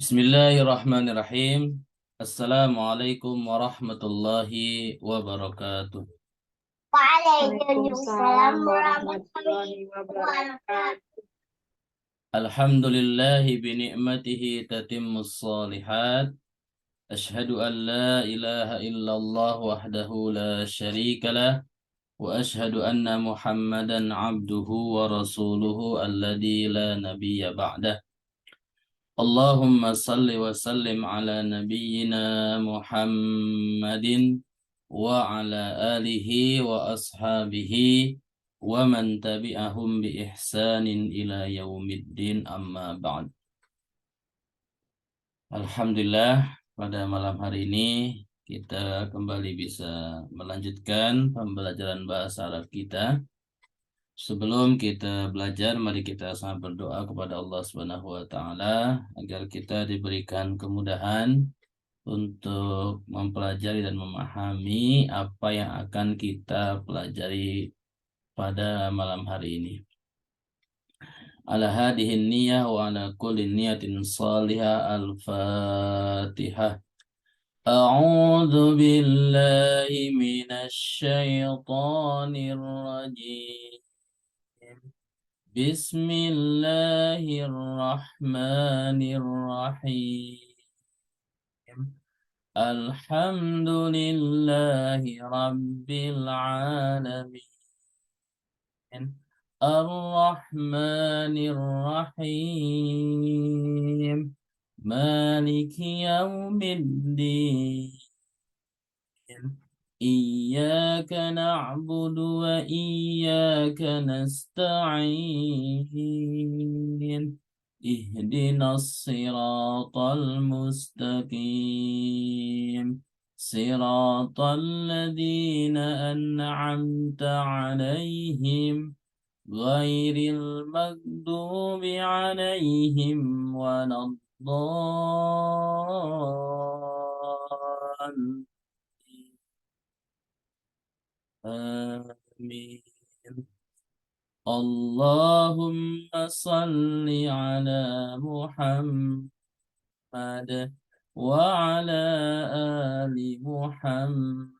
Bismillahirrahmanirrahim. Assalamualaikum warahmatullahi wabarakatuh. Waalaikumsalam warahmatullahi wabarakatuh. Alhamdulillahi bini'matihi tatimmus salihat. Ashhadu an la ilaha illallah wahdahu la syarika lah. Wa ashhadu anna Muhammadan abduhu wa rasuluhu alladzi la nabiyya ba'dah. Allahumma salli wa sallim ala nabiyyina Muhammadin wa ala alihi wa ashabihi wa man tabi'ahum bi ihsanin ila yaumiddin amma ba'd. Alhamdulillah, pada malam hari ini kita kembali bisa melanjutkan pembelajaran bahasa Arab kita. Sebelum kita belajar, mari kita sama berdoa kepada Allah Subhanahu wa taala agar kita diberikan kemudahan untuk mempelajari dan memahami apa yang akan kita pelajari pada malam hari ini. Ala hadihin niyah wa ala kulli niyatin salihah. Al-Fatihah. A'udzu billahi minasy syaithanir rajim. Bismillahirrahmanirrahim. Alhamdulillahi rabbil alamin. Ar-Rahmanir Rahim. Maliki yaumiddin. Iyyaka na'budu wa iyyaka nasta'in. Ihdinas siratal mustaqim. Siratal ladzina an'amta 'alaihim ghairil maghdubi 'alaihim waladdallin. Amin. Allahumma salli ala Muhammad wa ala ali Muhammad.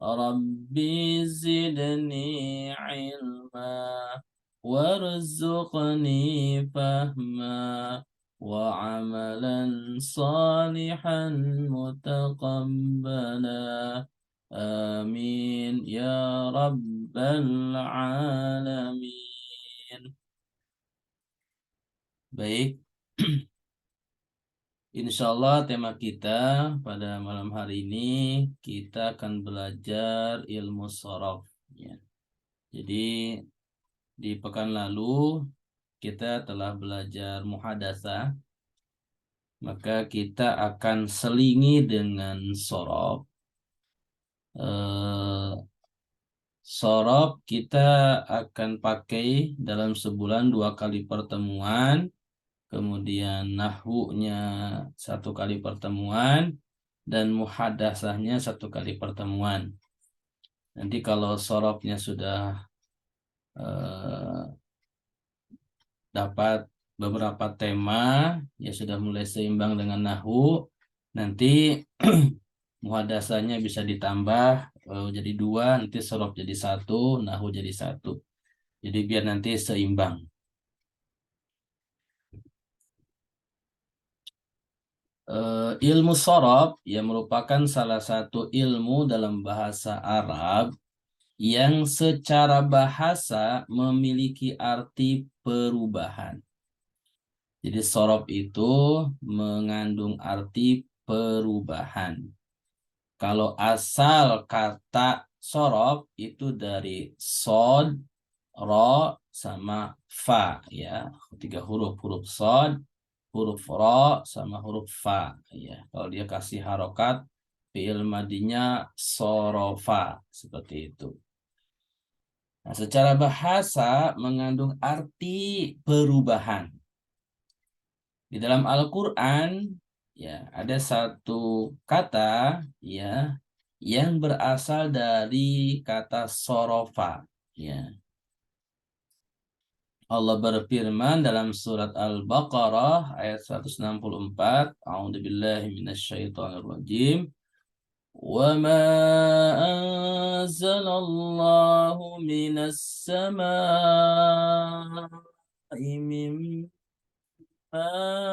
Rabbi zidni ilma warzuqni fahma wa amalan salihan mutaqabbala. Amin ya rabbal alamin. Baik, insya Allah tema kita pada malam hari ini kita akan belajar ilmu shorof. Ya. Jadi di pekan lalu kita telah belajar muhadatsah, maka kita akan selingi dengan shorof. Shorof kita akan pakai dalam sebulan 2 kali pertemuan. Kemudian nahwunya 1 kali pertemuan dan muhadatsahnya 1 kali pertemuan. Nanti kalau sorofnya sudah dapat beberapa tema, ya sudah mulai seimbang dengan nahwu, nanti muhadatsahnya bisa ditambah jadi 2, nanti sorof jadi 1, nahwu jadi 1. Jadi biar nanti seimbang. Ilmu shorof yang merupakan salah satu ilmu dalam bahasa Arab yang secara bahasa memiliki arti perubahan. Jadi shorof itu mengandung arti perubahan. Kalau asal kata shorof itu dari sod, ro, sama fa, ya, 3 huruf, huruf sod, huruf ro, sama huruf fa, ya. Kalau dia kasih harokat, fi'il madinya sorofa, seperti itu. Nah, secara bahasa mengandung arti perubahan. Di dalam Al-Quran, ya, ada satu kata, ya, yang berasal dari kata sorofa, ya. Allah berfirman dalam surat Al-Baqarah ayat 164, A'udzubillahi minasyaitonirrajim. Wa ma anzalallahu minas samaa'i min ma'in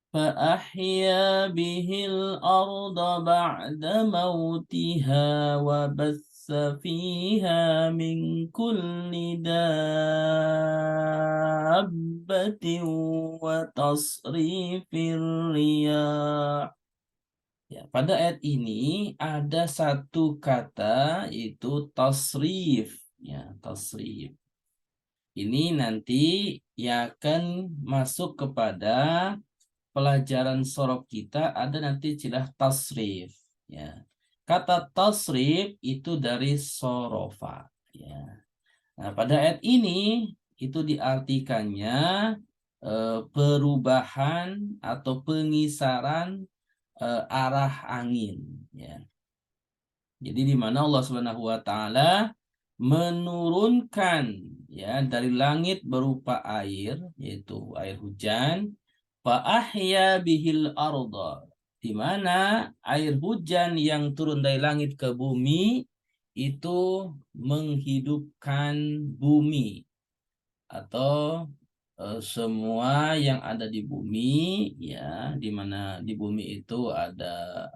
فأحيا به الأرض بعد موتها وبث فيها من كل دابة وتصريف الرياح. Ya, pada ayat ini ada satu kata yaitu tasrif. Ya, tasrif. Ini nanti yang akan masuk kepada pelajaran sorof kita, ada nanti istilah tasrif. Ya. Kata tasrif itu dari sorofa. Ya. Nah, pada ayat ini itu diartikannya perubahan atau pengisaran arah angin. Ya. Jadi di mana Allah Subhanahu wa taala menurunkan ya dari langit berupa air, yaitu air hujan, fa ahya bihil arda, di mana air hujan yang turun dari langit ke bumi itu menghidupkan bumi atau semua yang ada di bumi, ya, di mana di bumi itu ada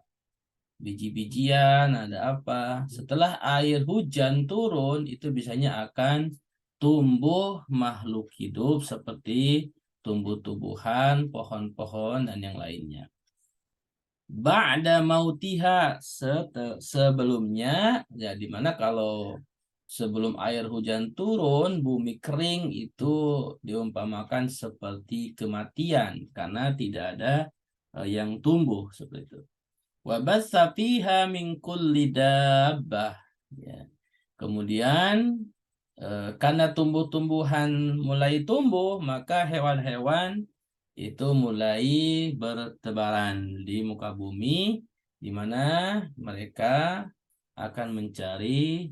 biji-bijian, ada apa. Setelah air hujan turun, itu biasanya akan tumbuh makhluk hidup seperti tumbuh-tumbuhan, pohon-pohon, dan yang lainnya. Ba'da mautiha, sebelumnya, ya dimana kalau sebelum air hujan turun, bumi kering itu diumpamakan seperti kematian karena tidak ada yang tumbuh seperti itu. Wa bassa fiha min kulli dabbah. Ya. Kemudian karena tumbuh-tumbuhan mulai tumbuh, maka hewan-hewan itu mulai bertebaran di muka bumi, di mana mereka akan mencari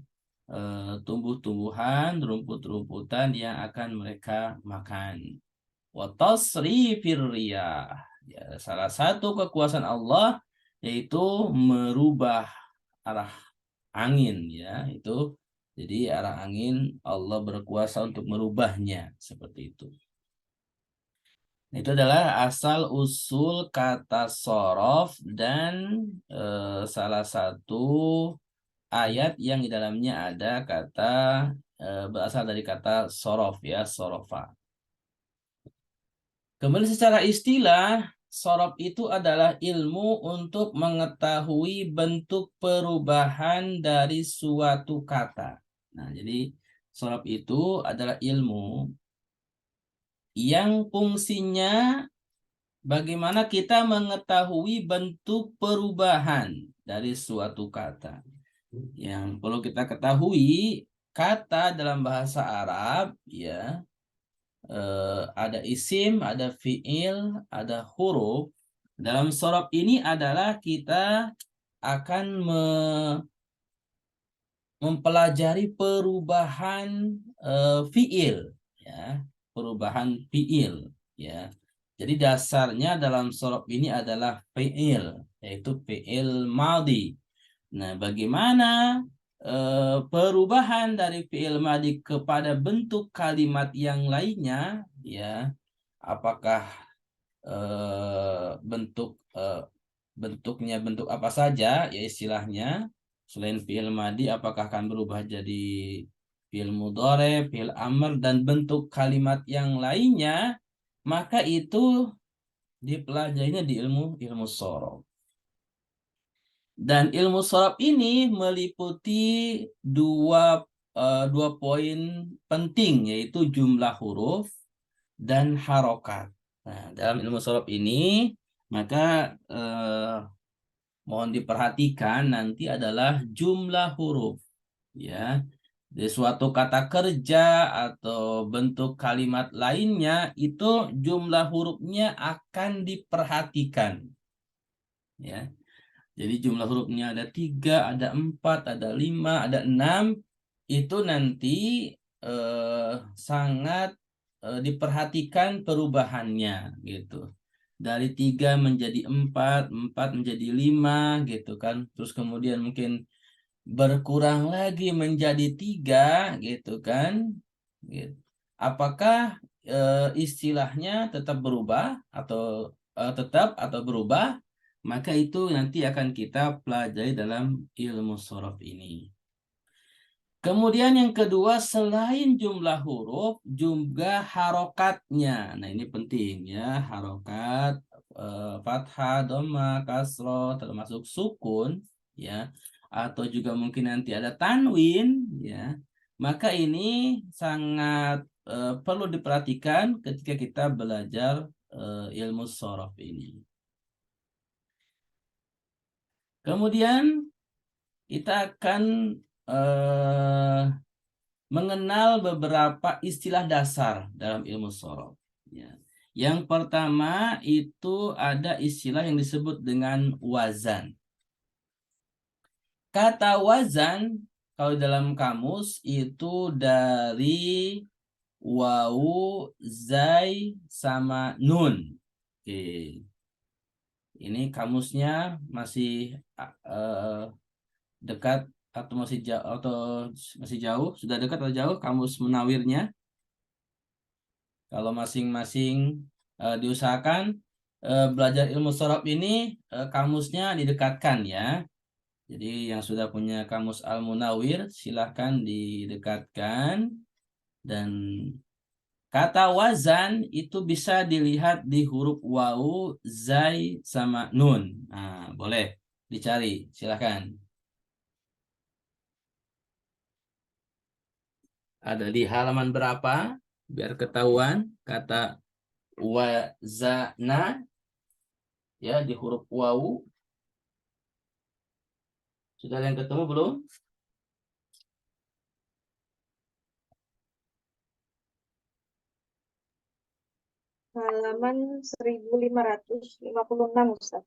tumbuh-tumbuhan, rumput-rumputan yang akan mereka makan. Wa tasrifir riyah. Ya, salah satu kekuasaan Allah yaitu merubah arah angin, ya, itu jadi arah angin Allah berkuasa untuk merubahnya seperti itu. Itu adalah asal usul kata sorof dan salah satu ayat yang di dalamnya ada kata berasal dari kata sorof, ya, sorofa. Kemudian secara istilah, sorof itu adalah ilmu untuk mengetahui bentuk perubahan dari suatu kata. Nah, jadi sorof itu adalah ilmu yang fungsinya bagaimana kita mengetahui bentuk perubahan dari suatu kata. Yang perlu kita ketahui, kata dalam bahasa Arab, ya, ada isim, ada fiil, ada huruf. Dalam sorof ini adalah kita akan mempelajari perubahan fiil, ya, perubahan fiil, ya. Jadi dasarnya dalam sorof ini adalah fiil, yaitu fiil madhi. Nah, bagaimana perubahan dari fiil madhi kepada bentuk kalimat yang lainnya, ya, apakah bentuknya bentuk apa saja, ya, istilahnya selain fiil madhi apakah akan berubah jadi fiil mudhari, fiil amr, dan bentuk kalimat yang lainnya, maka itu dipelajarinya di ilmu sorof. Dan ilmu sorof ini meliputi dua poin penting, yaitu jumlah huruf dan harokat. Nah, dalam ilmu sorof ini maka mohon diperhatikan nanti adalah jumlah huruf, ya. Di suatu kata kerja atau bentuk kalimat lainnya itu jumlah hurufnya akan diperhatikan, ya. Jadi jumlah hurufnya ada 3, ada 4, ada 5, ada 6. Itu nanti sangat diperhatikan perubahannya gitu. Dari 3 menjadi 4, 4 menjadi 5 gitu kan. Terus kemudian mungkin berkurang lagi menjadi 3 gitu kan. Gitu. Apakah istilahnya tetap berubah atau tetap atau berubah? Maka itu nanti akan kita pelajari dalam ilmu sorof ini. Kemudian yang kedua, selain jumlah huruf, juga harokatnya. Nah ini penting ya, harokat, fathah, dhamma, kasroh, termasuk sukun, ya, atau juga mungkin nanti ada tanwin, ya. Maka ini sangat perlu diperhatikan ketika kita belajar ilmu sorof ini. Kemudian kita akan eh, mengenal beberapa istilah dasar dalam ilmu sorof. Ya. Yang pertama itu ada istilah yang disebut dengan wazan. Kata wazan kalau dalam kamus itu dari wawu, zai, sama nun. Oke. Ini kamusnya masih dekat atau masih jauh, sudah dekat atau jauh kamus Munawirnya. Kalau masing-masing diusahakan belajar ilmu sorof ini kamusnya didekatkan ya. Jadi yang sudah punya kamus Al-Munawir silahkan didekatkan. Dan kata wazan itu bisa dilihat di huruf wawu, zai, sama nun. Nah, boleh dicari, silahkan. Ada di halaman berapa? Biar ketahuan kata wazana ya di huruf wawu. Sudah ada yang ketemu belum? Halaman 1556, Ustaz.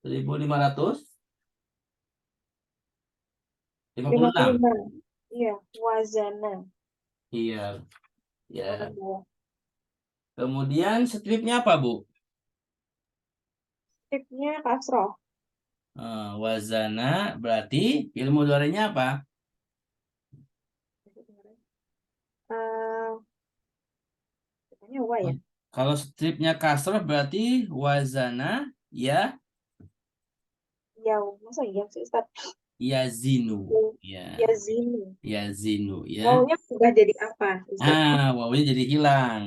1556. 56. Iya, wazana. Iya, Halaman ya. bawah. Kemudian stripnya apa, Bu? Tipnya kasroh. Wazana berarti ilmu mudhari'nya apa? Eh, katanya wa ya. Kalau stripnya kasrah berarti wazana ya Ya, masa iya sih, Ustaz? yazinu. Ya, Ya zini. yazinu ya. Wawunya sudah jadi apa, Ustaz? Wawunya jadi hilang.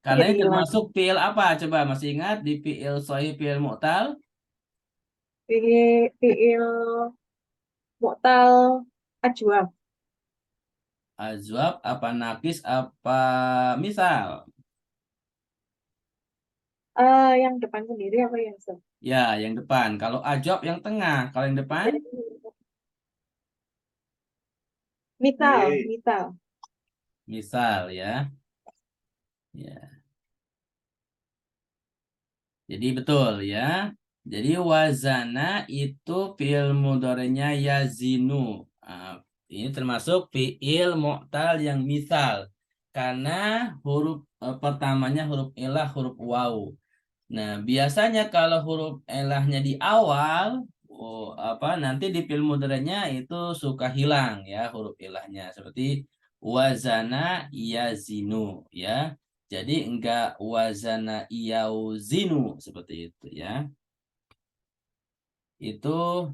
Karena Jadi ini hilang. termasuk fiil apa? Coba masih ingat di fiil sahih, fiil mu'tal? Fiil mu'tal ajwab. Azwab apa nakis apa misal? Yang depan sendiri apa yang Ustaz? Ya, yang depan. Kalau ajwab yang tengah. Kalau yang depan? Misal, misal. Misal ya. Ya. Jadi betul ya. Jadi wazana itu fiil mudhari'nya yazinu. Ini termasuk fiil mu'tal yang misal. Karena huruf pertamanya huruf ilah, huruf wawu. Nah, biasanya kalau huruf ilahnya di awal, nanti di fiil mudhari'nya itu suka hilang ya huruf ilahnya. Seperti wazana yazinu ya. Jadi enggak wazana yauzinu seperti itu ya. Itu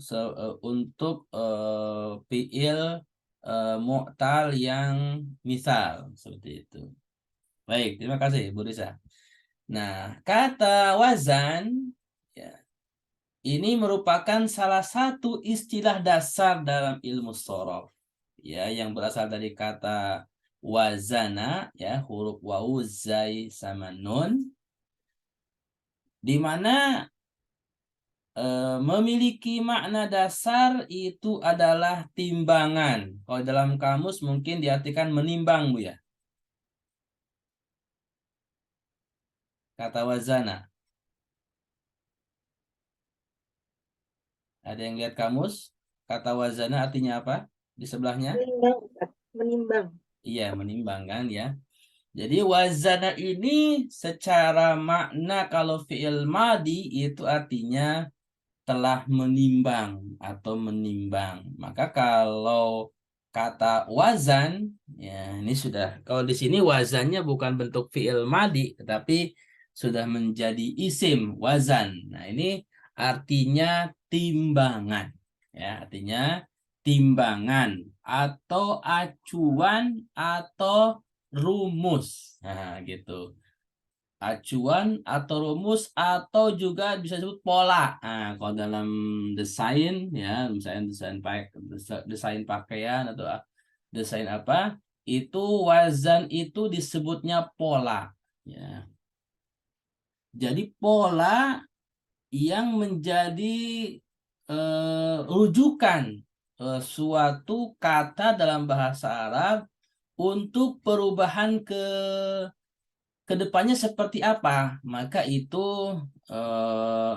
untuk fiil mu'tal yang misal seperti itu. Baik, terima kasih Bu Risa. Nah, kata wazan ya, ini merupakan salah satu istilah dasar dalam ilmu sorof ya yang berasal dari kata wazana ya huruf wawu, zai, sama nun di mana memiliki makna dasar itu adalah timbangan. Kalau dalam kamus mungkin diartikan menimbang, Bu ya. Kata wazana. Ada yang lihat kamus? Kata wazana artinya apa? Di sebelahnya? Menimbang, Ustaz. Menimbang. Iya, menimbang kan ya. Jadi wazana ini secara makna kalau fi'il madi itu artinya telah menimbang atau menimbang. Maka kalau kata wazan, ya ini sudah. Kalau di sini wazannya bukan bentuk fi'il madi, tetapi sudah menjadi isim wazan. Nah ini artinya timbangan, ya artinya timbangan atau acuan atau rumus. Nah gitu, acuan atau rumus atau juga bisa disebut pola. Nah, kalau dalam desain ya, misalnya desain pakaian atau desain apa, itu wazan itu disebutnya pola. Ya. Jadi pola yang menjadi rujukan suatu kata dalam bahasa Arab untuk perubahan kedepannya seperti apa, maka itu eh,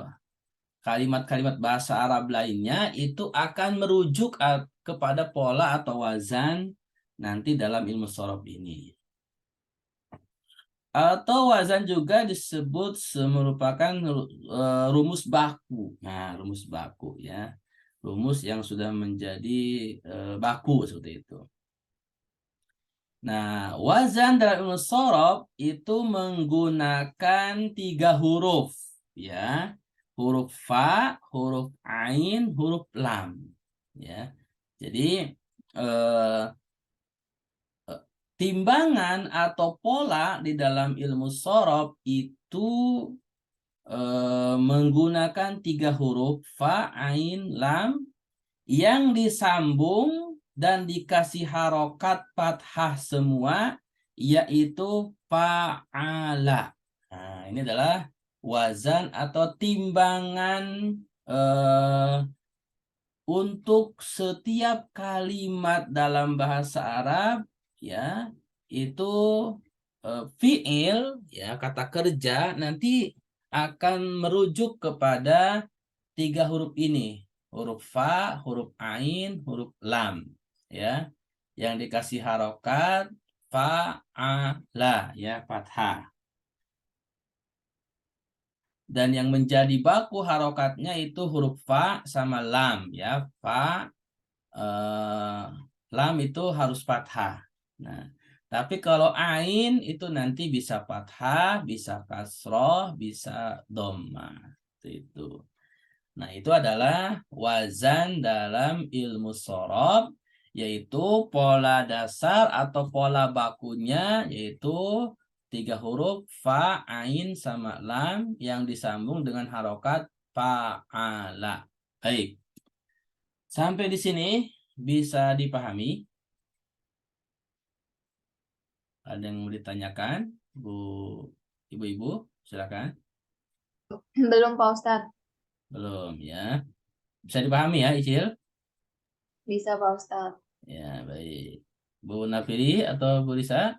kalimat-kalimat bahasa Arab lainnya itu akan merujuk kepada pola atau wazan nanti dalam ilmu sorof ini. Atau wazan juga disebut merupakan rumus baku. Nah, rumus baku ya. Rumus yang sudah menjadi baku seperti itu. Nah, wazan dalam ilmu sorof itu menggunakan 3 huruf, ya, huruf fa, huruf ain, huruf lam, ya. Jadi eh, timbangan atau pola di dalam ilmu sorof itu menggunakan 3 huruf fa, ain, lam yang disambung dan dikasih harokat fathah semua, yaitu fa'ala. Nah, ini adalah wazan atau timbangan untuk setiap kalimat dalam bahasa Arab, ya, itu fi'il, ya, kata kerja nanti akan merujuk kepada 3 huruf ini, huruf fa, huruf ain, huruf lam, ya, yang dikasih harokat fa'ala, ya, fathah. Dan yang menjadi baku harokatnya itu huruf fa sama lam, ya, fa, lam itu harus fathah. Nah, tapi kalau ain itu nanti bisa fathah, bisa kasroh, bisa dhammah. Itu. Nah, itu adalah wazan dalam ilmu sorof, yaitu pola dasar atau pola bakunya, yaitu 3 huruf fa, ain, sama lam yang disambung dengan harokat fa'ala. Baik, sampai di sini bisa dipahami? Ada yang mau ditanyakan, Ibu-ibu, silakan. Belum Pak Ustadz. Belum ya. Bisa dipahami ya, Icil? Bisa Pak Ustadz. Ya, baik. Bu Nafiri atau Bu Lisa?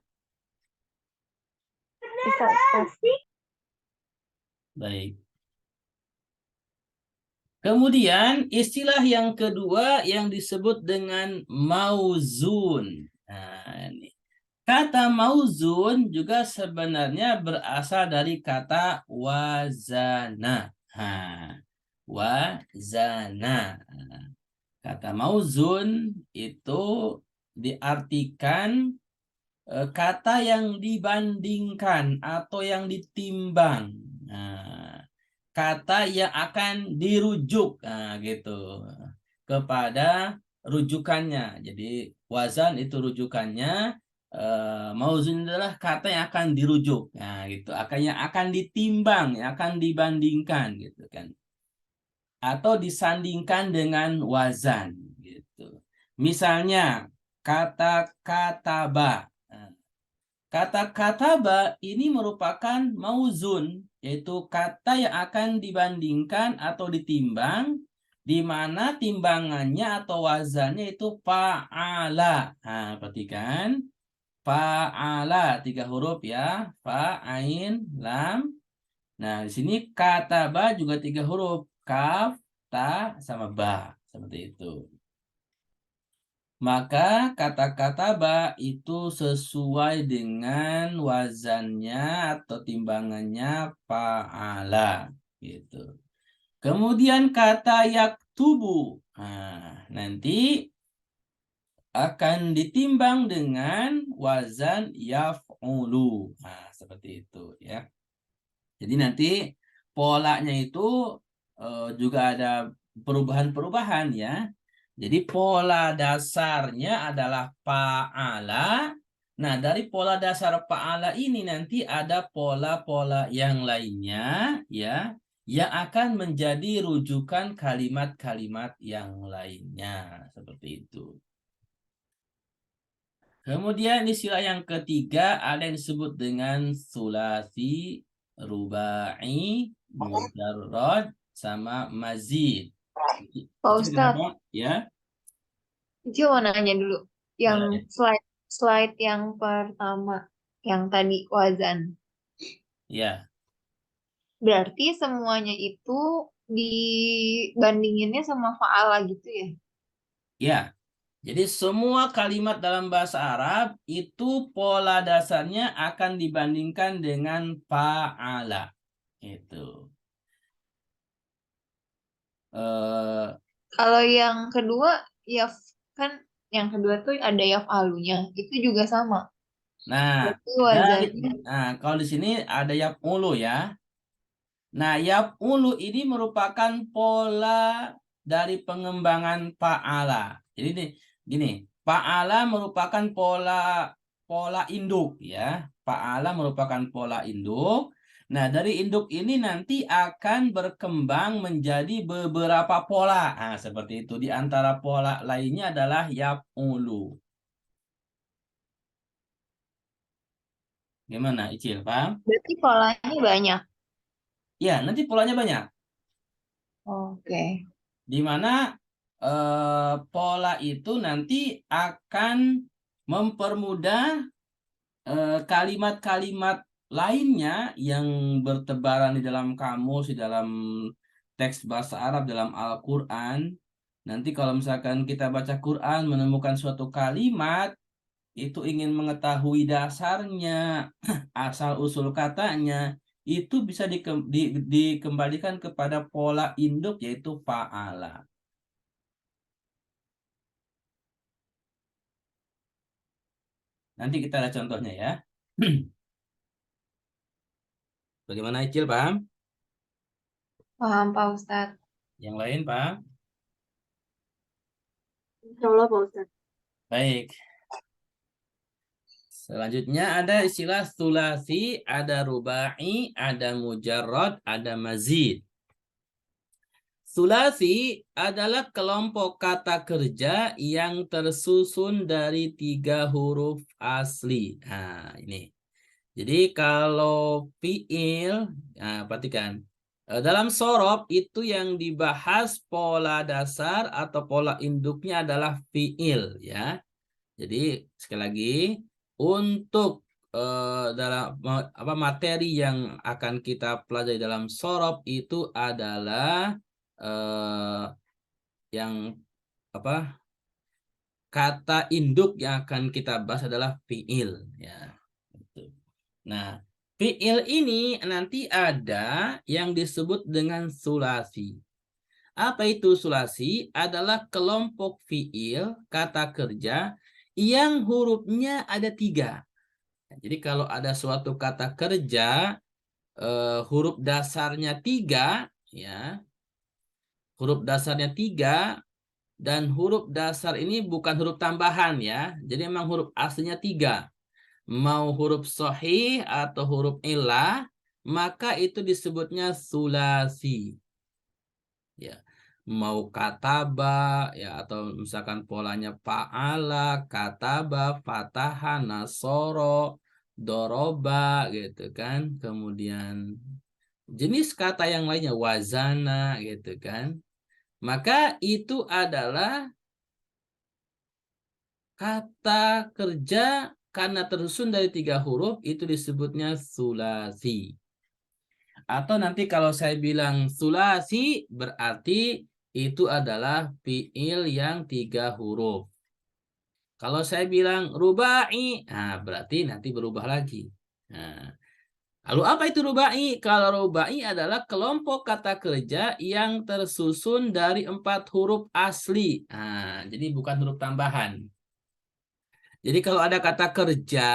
Bisa, Ustaz. Baik. Kemudian istilah yang kedua yang disebut dengan mauzun. Nah, ini. Kata mauzun juga sebenarnya berasal dari kata wazana. Nah, wazana. Kata mauzun itu diartikan kata yang dibandingkan atau yang ditimbang. Nah, kata yang akan dirujuk, nah, gitu, kepada rujukannya. Jadi wazan itu rujukannya, mauzun adalah kata yang akan dirujuk, nah gitu, yang akan ditimbang, yang akan dibandingkan, gitu kan, atau disandingkan dengan wazan, gitu. Misalnya kata kataba. Nah, kata kataba ini merupakan mauzun, yaitu kata yang akan dibandingkan atau ditimbang, di mana timbangannya atau wazannya itu fa'ala. Nah, perhatikan. Fa'ala, 3 huruf ya. Fa, ain, lam. Nah, di sini kataba juga 3 huruf. Kaf, ta sama ba. Seperti itu. Maka kata-kata ba itu sesuai dengan wazannya atau timbangannya fa'ala. Gitu. Kemudian kata yaktubu. Nah, nanti akan ditimbang dengan wazan yaf'ulu. Nah, seperti itu ya. Jadi nanti polanya itu juga ada perubahan-perubahan ya. Jadi pola dasarnya adalah fa'ala. Nah, dari pola dasar fa'ala ini nanti ada pola-pola yang lainnya ya, yang akan menjadi rujukan kalimat-kalimat yang lainnya. Seperti itu. Kemudian istilah yang ketiga ada yang disebut dengan sulasi, rubai, mujarrad, sama mazid. Pak Itu Ustadz, kenapa? Ya, Cil mau nanya dulu. Yang boleh. slide yang pertama, yang tadi wazan. Ya, Berarti semuanya itu dibandinginnya sama fa'ala gitu ya? ya. Jadi semua kalimat dalam bahasa Arab itu pola dasarnya akan dibandingkan dengan fa'ala. Itu. Eh, Kalau yang kedua, yaf kan yang kedua tuh ada yaf'alunya. Itu juga sama. nah, Berarti wazannya. kalau di sini ada yaf'ulu ya. Nah, yaf'ulu ini merupakan pola dari pengembangan fa'ala. Jadi gini, fa'ala merupakan pola induk ya. Fa'ala merupakan pola induk. Nah, dari induk ini nanti akan berkembang menjadi beberapa pola. Nah, seperti itu. Di antara pola lainnya adalah yaf'ulu. Gimana, Icil? Paham? Berarti polanya banyak. Ya, nanti polanya banyak. Oke. Di mana pola itu nanti akan mempermudah kalimat-kalimat lainnya yang bertebaran di dalam kamus, di dalam teks bahasa Arab, dalam Al-Quran. Nanti kalau misalkan kita baca Quran, menemukan suatu kalimat, itu ingin mengetahui dasarnya, asal-usul katanya, itu bisa dikembalikan kepada pola induk, yaitu fa'ala. Nanti kita ada contohnya ya. Bagaimana Icil, paham? Paham, Pak Ustadz. Yang lain, paham? Insya Allah Pak Ustadz. Baik. Selanjutnya ada istilah sulasi, ada rubai, ada mujarrad, ada mazid. Sulasi adalah kelompok kata kerja yang tersusun dari 3 huruf asli. Nah, ini. Jadi kalau fiil, nah, perhatikan. Dalam sorob itu yang dibahas pola dasar atau pola induknya adalah fiil ya. Jadi sekali lagi untuk dalam materi yang akan kita pelajari dalam sorob itu adalah yang kata induk yang akan kita bahas adalah fiil ya. Nah, fiil ini nanti ada yang disebut dengan sulasi. Apa itu sulasi? Adalah kelompok fiil kata kerja yang hurufnya ada 3. Jadi kalau ada suatu kata kerja huruf dasarnya 3, ya, huruf dasarnya 3 dan huruf dasar ini bukan huruf tambahan ya. Jadi memang huruf aslinya 3. Mau huruf sahih atau huruf illah, maka itu disebutnya sulasi. Ya, mau kataba ya atau misalkan polanya fa'ala, kataba, fataha, nasoro, doroba gitu kan. Kemudian jenis kata yang lainnya wazana gitu kan. Maka itu adalah kata kerja karena tersusun dari 3 huruf itu disebutnya sulasi. Atau nanti kalau saya bilang sulasi berarti itu adalah fiil yang 3 huruf. Kalau saya bilang rubai, nah berarti nanti berubah lagi. Nah, lalu apa itu rubai? Kalau rubai adalah kelompok kata kerja yang tersusun dari 4 huruf asli. Nah, jadi bukan huruf tambahan. Jadi kalau ada kata kerja,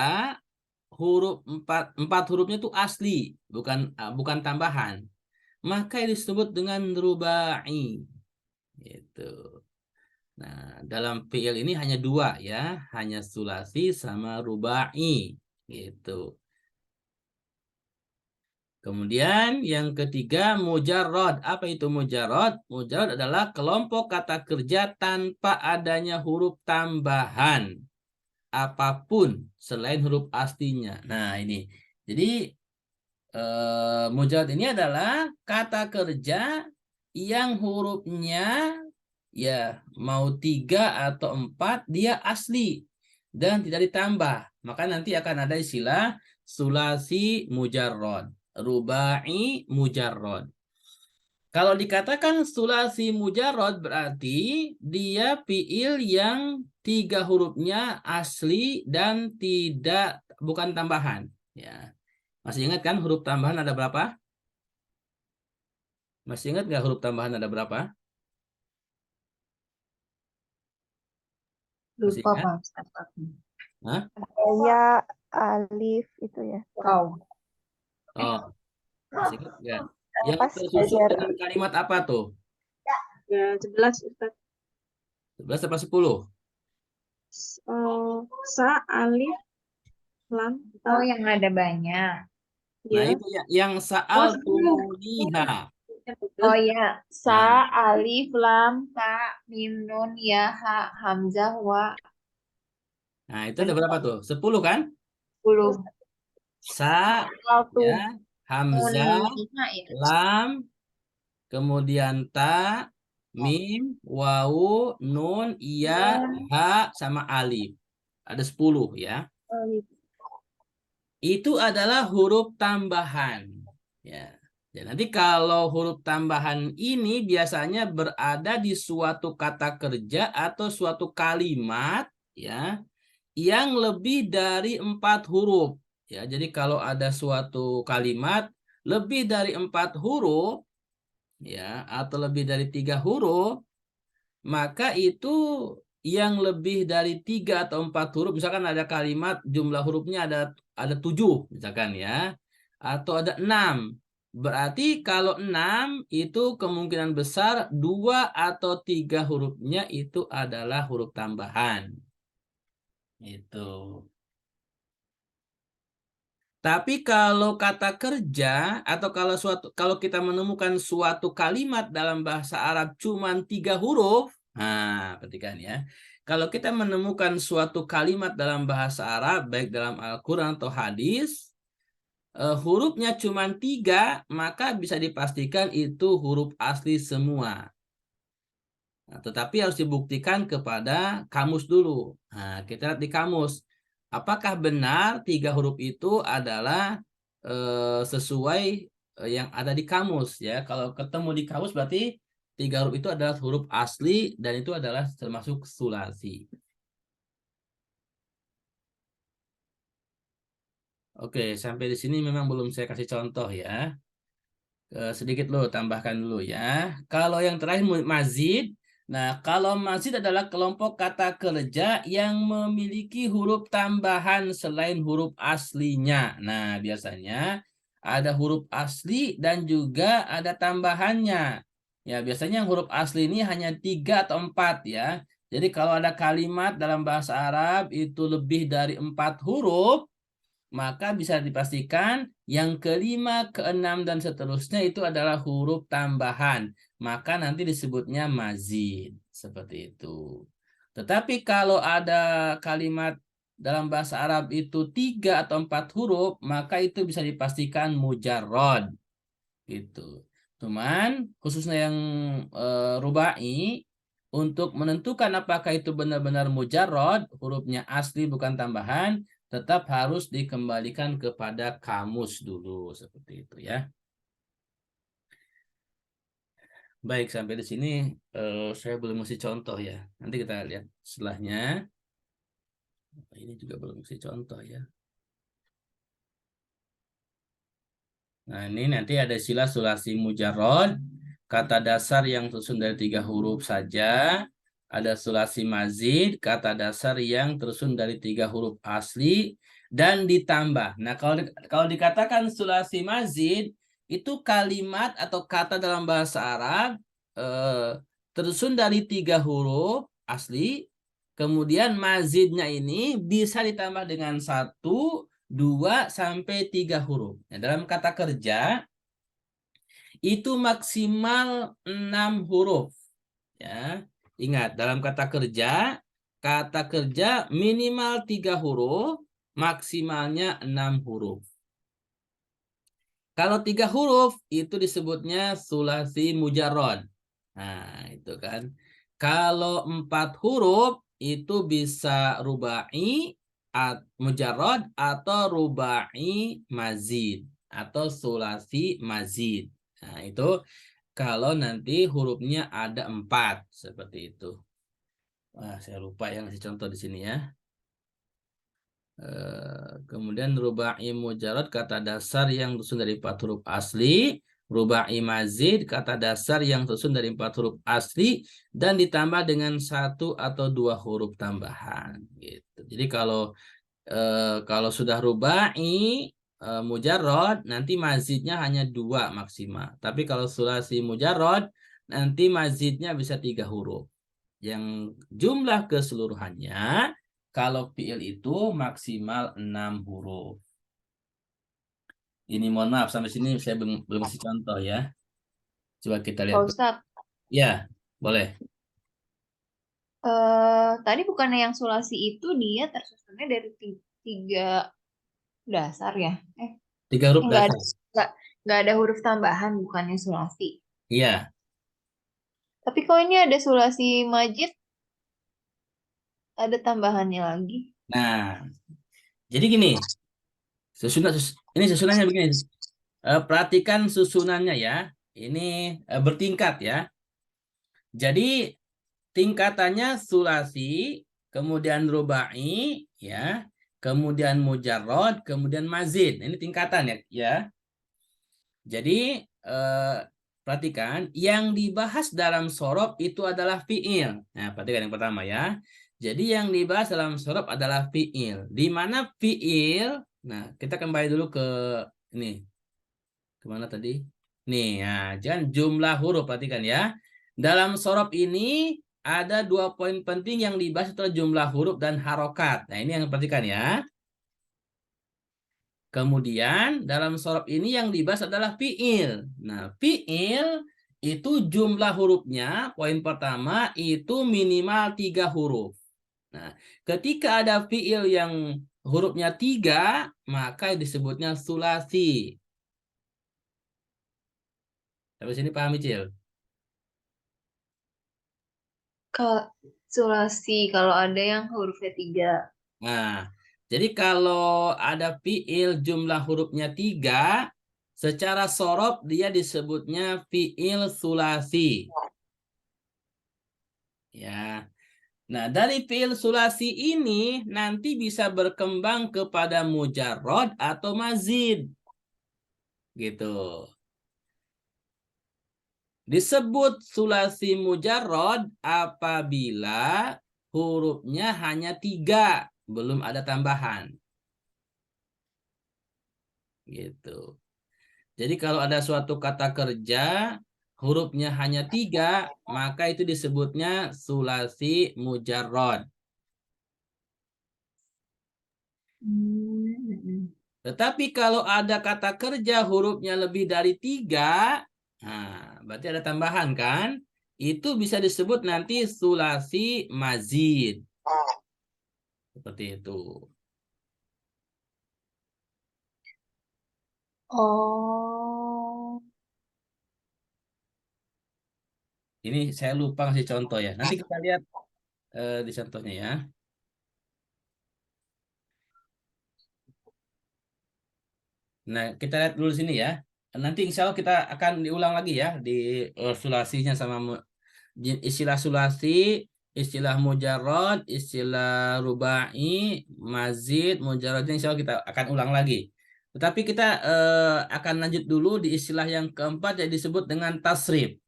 huruf 4 hurufnya itu asli, bukan tambahan. Maka disebut dengan rubai. Gitu. Nah, dalam fiil ini hanya 2 ya, hanya sulasi sama rubai. Gitu. Kemudian yang ketiga mujarrad. Apa itu mujarrad? Mujarrad adalah kelompok kata kerja tanpa adanya huruf tambahan apapun selain huruf aslinya. Nah, ini. Jadi mujarrad ini adalah kata kerja yang hurufnya ya mau 3 atau 4 dia asli dan tidak ditambah. Maka nanti akan ada istilah sulasi mujarrad, rubai mujarrad. Kalau dikatakan sulasi mujarrad berarti dia fiil yang 3 hurufnya asli dan bukan tambahan. Ya, masih ingat kan huruf tambahan ada berapa? Masih ingat nggak huruf tambahan ada berapa? Masih Lupa ingat? Pak Ustaz. Hah? Ya, alif itu ya. Wow. Oh, masih ingat nggak? Yang Pas tersusun belajar dengan kalimat apa tuh? ya 11 Ustaz. 11 apa 10? Sa, alif, lam, ta. Oh, yang ada banyak. Nah, Ya. itu ya, yang Oh, sa'al 10. tumuniha. Oh ya, sa, Nah, alif, lam, ta, mim, nun, ya, ha, hamzah, wa, nah, itu ada berapa tuh? 10 kan? 10. Sa, Satu. ya, hamzah, Muniha ya. lam, kemudian ta, mim, wawu, nun, iya, ha, sama alif. Ada 10 ya. Alif. Itu adalah huruf tambahan. Ya. Dan nanti kalau huruf tambahan ini biasanya berada di suatu kata kerja atau suatu kalimat ya yang lebih dari 4 huruf. Ya, jadi kalau ada suatu kalimat lebih dari 4 huruf ya atau lebih dari 3 huruf, maka itu yang lebih dari 3 atau 4 huruf, misalkan ada kalimat jumlah hurufnya ada 7 misalkan ya, atau ada 6. Berarti kalau 6 itu kemungkinan besar 2 atau 3 hurufnya itu adalah huruf tambahan. Itu. Tapi kalau kata kerja atau kalau kita menemukan suatu kalimat dalam bahasa Arab cuma 3 huruf, nah perhatikan ya. Kalau kita menemukan suatu kalimat dalam bahasa Arab baik dalam Al-Quran atau hadis, hurufnya cuma 3, maka bisa dipastikan itu huruf asli semua. Nah, tetapi harus dibuktikan kepada kamus dulu. Nah, kita lihat di kamus. Apakah benar 3 huruf itu adalah sesuai yang ada di kamus ya? Kalau ketemu di kamus berarti 3 huruf itu adalah huruf asli dan itu adalah termasuk sulasi. Oke, sampai di sini memang belum saya kasih contoh ya. Sedikit lo tambahkan dulu ya. Kalau yang terakhir mazid. Nah, kalau mazid adalah kelompok kata kerja yang memiliki huruf tambahan selain huruf aslinya. Nah, biasanya ada huruf asli dan juga ada tambahannya. Ya, biasanya yang huruf asli ini hanya 3 atau 4 ya. Jadi kalau ada kalimat dalam bahasa Arab itu lebih dari 4 huruf, maka bisa dipastikan yang kelima, keenam, dan seterusnya itu adalah huruf tambahan. Maka nanti disebutnya mazid. Seperti itu. Tetapi kalau ada kalimat dalam bahasa Arab itu 3 atau 4 huruf, maka itu bisa dipastikan mujarrad. Gitu. Cuman khususnya yang rubai, untuk menentukan apakah itu benar-benar mujarrad, hurufnya asli bukan tambahan, tetap harus dikembalikan kepada kamus dulu seperti itu ya. Baik, sampai di sini saya belum ngasih contoh ya. Nanti kita lihat setelahnya. Ini juga belum ngasih contoh ya. Nah, ini nanti ada istilah sulasi mujarrad, kata dasar yang tersusun dari 3 huruf saja. Ada sulasi mazid, kata dasar yang tersusun dari 3 huruf asli dan ditambah. Nah, kalau dikatakan sulasi mazid, itu kalimat atau kata dalam bahasa Arab tersusun dari 3 huruf asli, kemudian mazidnya ini bisa ditambah dengan 1, 2 sampai 3 huruf. Nah, dalam kata kerja itu maksimal 6 huruf. Ya, ingat dalam kata kerja minimal 3 huruf, maksimalnya 6 huruf. Kalau 3 huruf itu disebutnya sulasi mujarrad. Nah, itu kan. Kalau 4 huruf itu bisa rubai, mujarrad atau rubai mazid atau sulasi mazid. Nah, itu kalau nanti hurufnya ada 4 seperti itu. Wah, saya lupa yang ngasih contoh di sini ya. Kemudian rubai mujarrad kata dasar yang tersusun dari 4 huruf asli, rubai mazid kata dasar yang tersusun dari 4 huruf asli dan ditambah dengan 1 atau 2 huruf tambahan gitu. Jadi kalau sudah rubai mujarrad nanti mazidnya hanya 2 maksimal. Tapi kalau sulasi mujarrad nanti mazidnya bisa 3 huruf. Yang jumlah keseluruhannya kalau fiil itu maksimal 6 huruf. Ini mohon maaf sampai sini saya belum kasih contoh ya. Coba kita lihat. Pak Ustadz, Ya, boleh. tadi bukannya yang sulasi itu dia tersusunnya dari tiga dasar ya? 3 huruf Nggak ada dasar. nggak nggak ada huruf tambahan bukannya sulasi. Iya. Tapi kalau ini ada sulasi majid, ada tambahannya lagi. Nah, jadi gini, ini susunannya begini. Perhatikan susunannya ya. Ini bertingkat ya. Jadi tingkatannya sulasi, kemudian rubai, ya, kemudian mujarrad, kemudian mazid. Ini tingkatan ya. Jadi perhatikan yang dibahas dalam sorob itu adalah fiil. Nah, perhatikan yang pertama ya. Jadi yang dibahas dalam sorob adalah fiil. Di mana fiil? Nah, kita kembali dulu ke ini. Kemana tadi? Nih, nah, jangan jumlah huruf, perhatikan ya. Dalam sorob ini ada 2 poin penting yang dibahas adalah jumlah huruf dan harokat. Nah, ini yang perhatikan ya. Kemudian dalam sorob ini yang dibahas adalah fiil. Nah, fiil itu jumlah hurufnya, poin pertama itu minimal 3 huruf. Nah, ketika ada fiil yang hurufnya 3, maka disebutnya sulasi. Sampai sini paham, Cil? Kalau sulasi kalau ada yang hurufnya 3. Nah, jadi kalau ada fiil jumlah hurufnya 3, secara sorob dia disebutnya fiil sulasi. Ya. Nah, dari fiil sulasi ini nanti bisa berkembang kepada mujarrad atau mazid. Gitu. Disebut sulasi mujarrad apabila hurufnya hanya 3, belum ada tambahan. Gitu. Jadi kalau ada suatu kata kerja, hurufnya hanya 3, maka itu disebutnya sulasi mujarrad. Tetapi kalau ada kata kerja hurufnya lebih dari 3, nah, berarti ada tambahan kan? Itu bisa disebut nanti sulasi mazid. Seperti itu. Oh. Ini saya lupa ngasih contoh ya. Nanti kita lihat di contohnya ya. Nah, kita lihat dulu sini ya. nanti insya Allah kita akan diulang lagi ya di sulasinya sama istilah sulasi, istilah mujarrad, istilah rubai, mazid, mujarradnya insya Allah kita akan ulang lagi. Tetapi kita akan lanjut dulu di istilah yang keempat yang disebut dengan tasrif.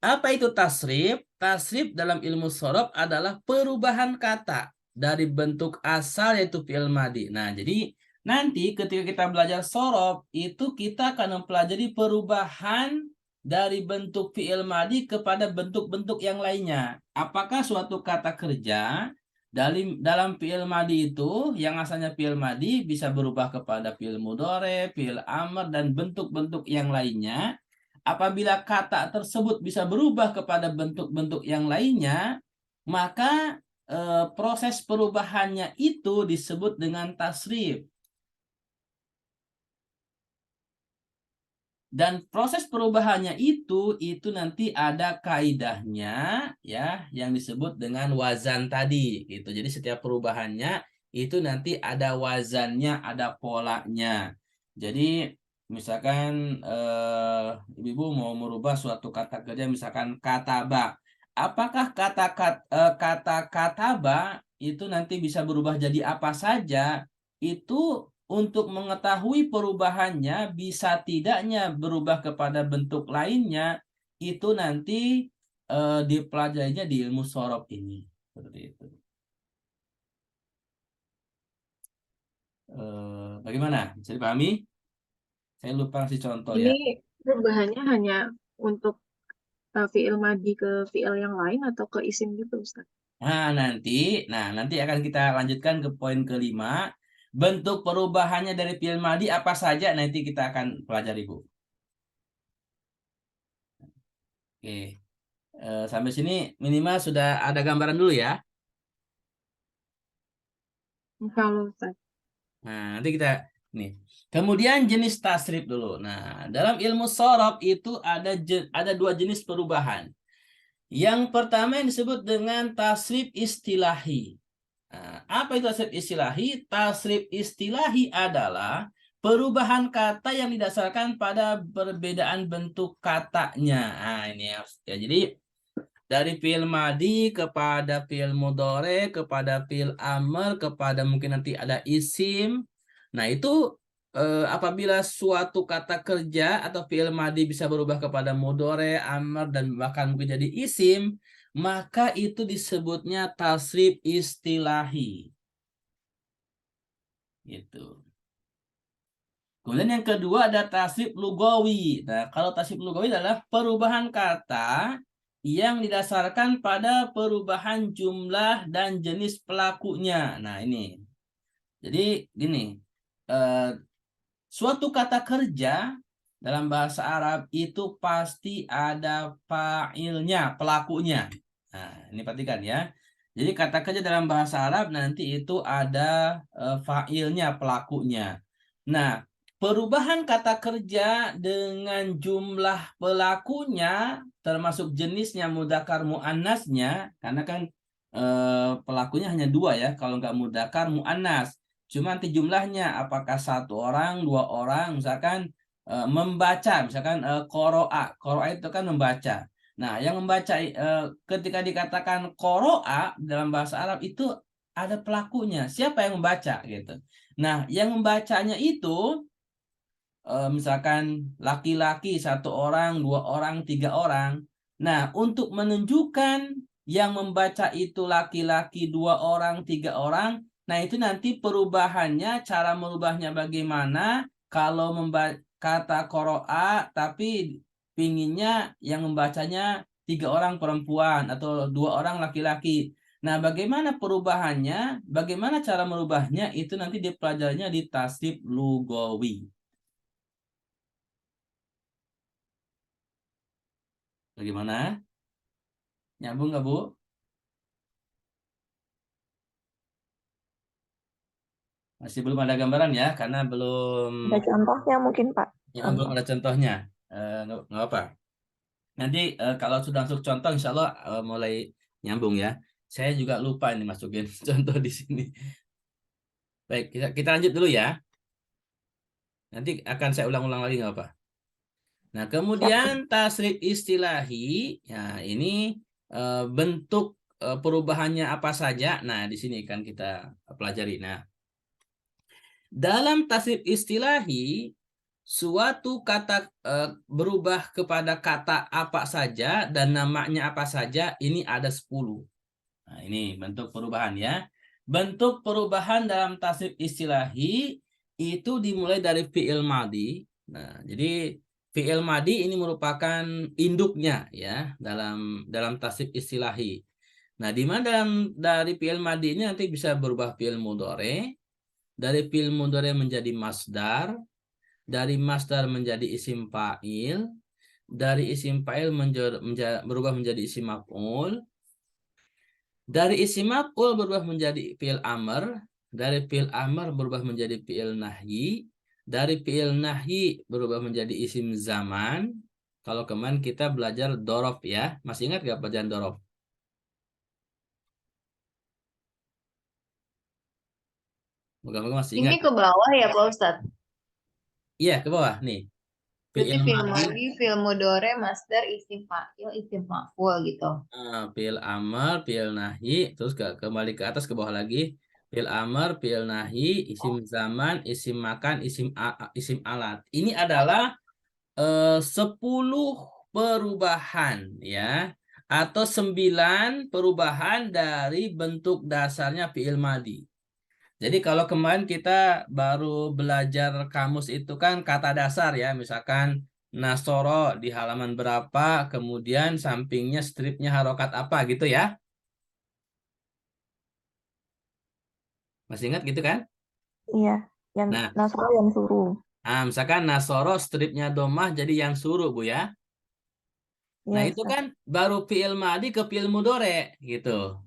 Apa itu tasrif? Tasrif dalam ilmu shorof adalah perubahan kata dari bentuk asal yaitu fi'il madi. Nah, jadi nanti ketika kita belajar shorof itu kita akan mempelajari perubahan dari bentuk fi'il madi kepada bentuk-bentuk yang lainnya. Apakah suatu kata kerja dalam fi'il madi itu yang asalnya fi'il madi bisa berubah kepada fi'il mudhari, fi'il amr dan bentuk-bentuk yang lainnya. Apabila kata tersebut bisa berubah kepada bentuk-bentuk yang lainnya, maka proses perubahannya itu disebut dengan tasrif. Dan proses perubahannya itu nanti ada kaidahnya ya yang disebut dengan wazan tadi gitu. Jadi setiap perubahannya itu nanti ada wazannya, ada polanya. Jadi misalkan ibu mau merubah suatu kata kerja misalkan kataba. Apakah kata kataba itu nanti bisa berubah jadi apa saja? Itu untuk mengetahui perubahannya bisa tidaknya berubah kepada bentuk lainnya itu nanti dipelajarinya di ilmu shorof ini seperti itu. Bagaimana? Bisa dipahami? Saya lupa kasih contoh ya. Ini perubahannya hanya untuk fi'il madi ke fi'il yang lain atau ke isim gitu, Ustaz? Nah, nanti akan kita lanjutkan ke poin kelima. Bentuk perubahannya dari fi'il madi apa saja nanti kita akan pelajari, Bu. Oke. Sampai sini minimal sudah ada gambaran dulu ya. Kalau Ustaz. Nah, nanti kita nih. Kemudian jenis tasrif dulu. Nah, dalam ilmu shorof itu ada dua jenis perubahan. Yang pertama yang disebut dengan tasrif istilahi. Nah, apa itu tasrif istilahi? Tasrif istilahi adalah perubahan kata yang didasarkan pada perbedaan bentuk katanya. Nah, ini ya. Jadi dari fi'il madi kepada fi'il mudhari kepada fi'il amr kepada mungkin nanti ada isim. Nah, itu apabila suatu kata kerja atau fi'il madi bisa berubah kepada mudhari, amr dan bahkan mungkin jadi isim, maka itu disebutnya tasrif istilahi. Gitu. Kemudian yang kedua ada tasrif lugawi. Nah, kalau tasrif lugawi adalah perubahan kata yang didasarkan pada perubahan jumlah dan jenis pelakunya. Nah, ini. Jadi gini, suatu kata kerja dalam bahasa Arab itu pasti ada fa'ilnya, pelakunya. Nah, ini perhatikan ya. Jadi kata kerja dalam bahasa Arab nanti itu ada fa'ilnya, pelakunya. Nah, perubahan kata kerja dengan jumlah pelakunya termasuk jenisnya mudzakkar muannasnya karena kan pelakunya hanya dua ya kalau nggak mudzakkar muannas. Cuma nanti jumlahnya apakah satu orang, dua orang, misalkan membaca, misalkan qoro'a itu kan membaca. Nah, yang membaca ketika dikatakan qoro'a dalam bahasa Arab itu ada pelakunya. Siapa yang membaca gitu. Nah, yang membacanya itu misalkan laki-laki satu orang, dua orang, tiga orang. Nah, untuk menunjukkan yang membaca itu laki-laki dua orang, tiga orang, nah itu nanti perubahannya, cara merubahnya bagaimana kalau kata qoro'a tapi pinginnya yang membacanya tiga orang perempuan atau dua orang laki-laki. Nah, bagaimana perubahannya, bagaimana cara merubahnya, itu nanti dipelajarinya di tasrif lugawi. Bagaimana? Nyambung nggak, Bu? Masih belum ada gambaran ya, karena belum Ada contohnya mungkin, Pak? belum ada contohnya. Nggak apa. Nanti kalau sudah masuk contoh, insya Allah mulai nyambung ya. Saya juga lupa ini masukin contoh di sini. Baik, kita lanjut dulu ya. Nanti akan saya ulang-ulang lagi nggak apa. Nah, kemudian tasrif istilahi, ya ini bentuk perubahannya apa saja. Nah, di sini kan kita pelajari. Nah, dalam tasrif istilahi, suatu kata berubah kepada kata apa saja dan namanya apa saja, ini ada 10. Nah, ini bentuk perubahan ya. Bentuk perubahan dalam tasrif istilahi itu dimulai dari fi'il madi. Nah, jadi fi'il madi ini merupakan induknya ya dalam tasrif istilahi. Nah, di mana dari fi'il madi ini nanti bisa berubah fi'il mudhari, dari fi'il mudhari menjadi masdar, dari masdar menjadi isim fa'il, dari isim fa'il berubah menjadi isim maf'ul, dari isim maf'ul berubah menjadi fi'il amr, dari fi'il amr berubah menjadi fi'il nahyi, dari fi'il nahyi berubah menjadi isim zaman. Kalau kemarin kita belajar dorof ya, masih ingat gak pelajaran dorof? Moga-moga masih ingat. Ini ke bawah ya Pak Ustadz. Iya, ke bawah nih. Berarti Fi'il fi'il madi, madi, fi'il mudhari, masdar, isim fa'il, isim maf'ul gitu. fi'il amr, fi'il nahyi, terus kembali ke atas ke bawah lagi. Fi'il amr, fi'il nahyi, isim zaman, isim makan, isim alat. Ini adalah 10 perubahan ya, atau 9 perubahan dari bentuk dasarnya fi'il madi. Jadi kalau kemarin kita baru belajar kamus itu kan kata dasar ya, misalkan Nasoro di halaman berapa, kemudian sampingnya stripnya harokat apa gitu ya. Masih ingat gitu kan? Iya, yang Nah, Nasro yang suruh. misalkan Nasoro stripnya domah jadi yang suruh Bu ya. Iya, Nah itu Ustaz. kan baru fi'il madi ke fi'il mudhore gitu.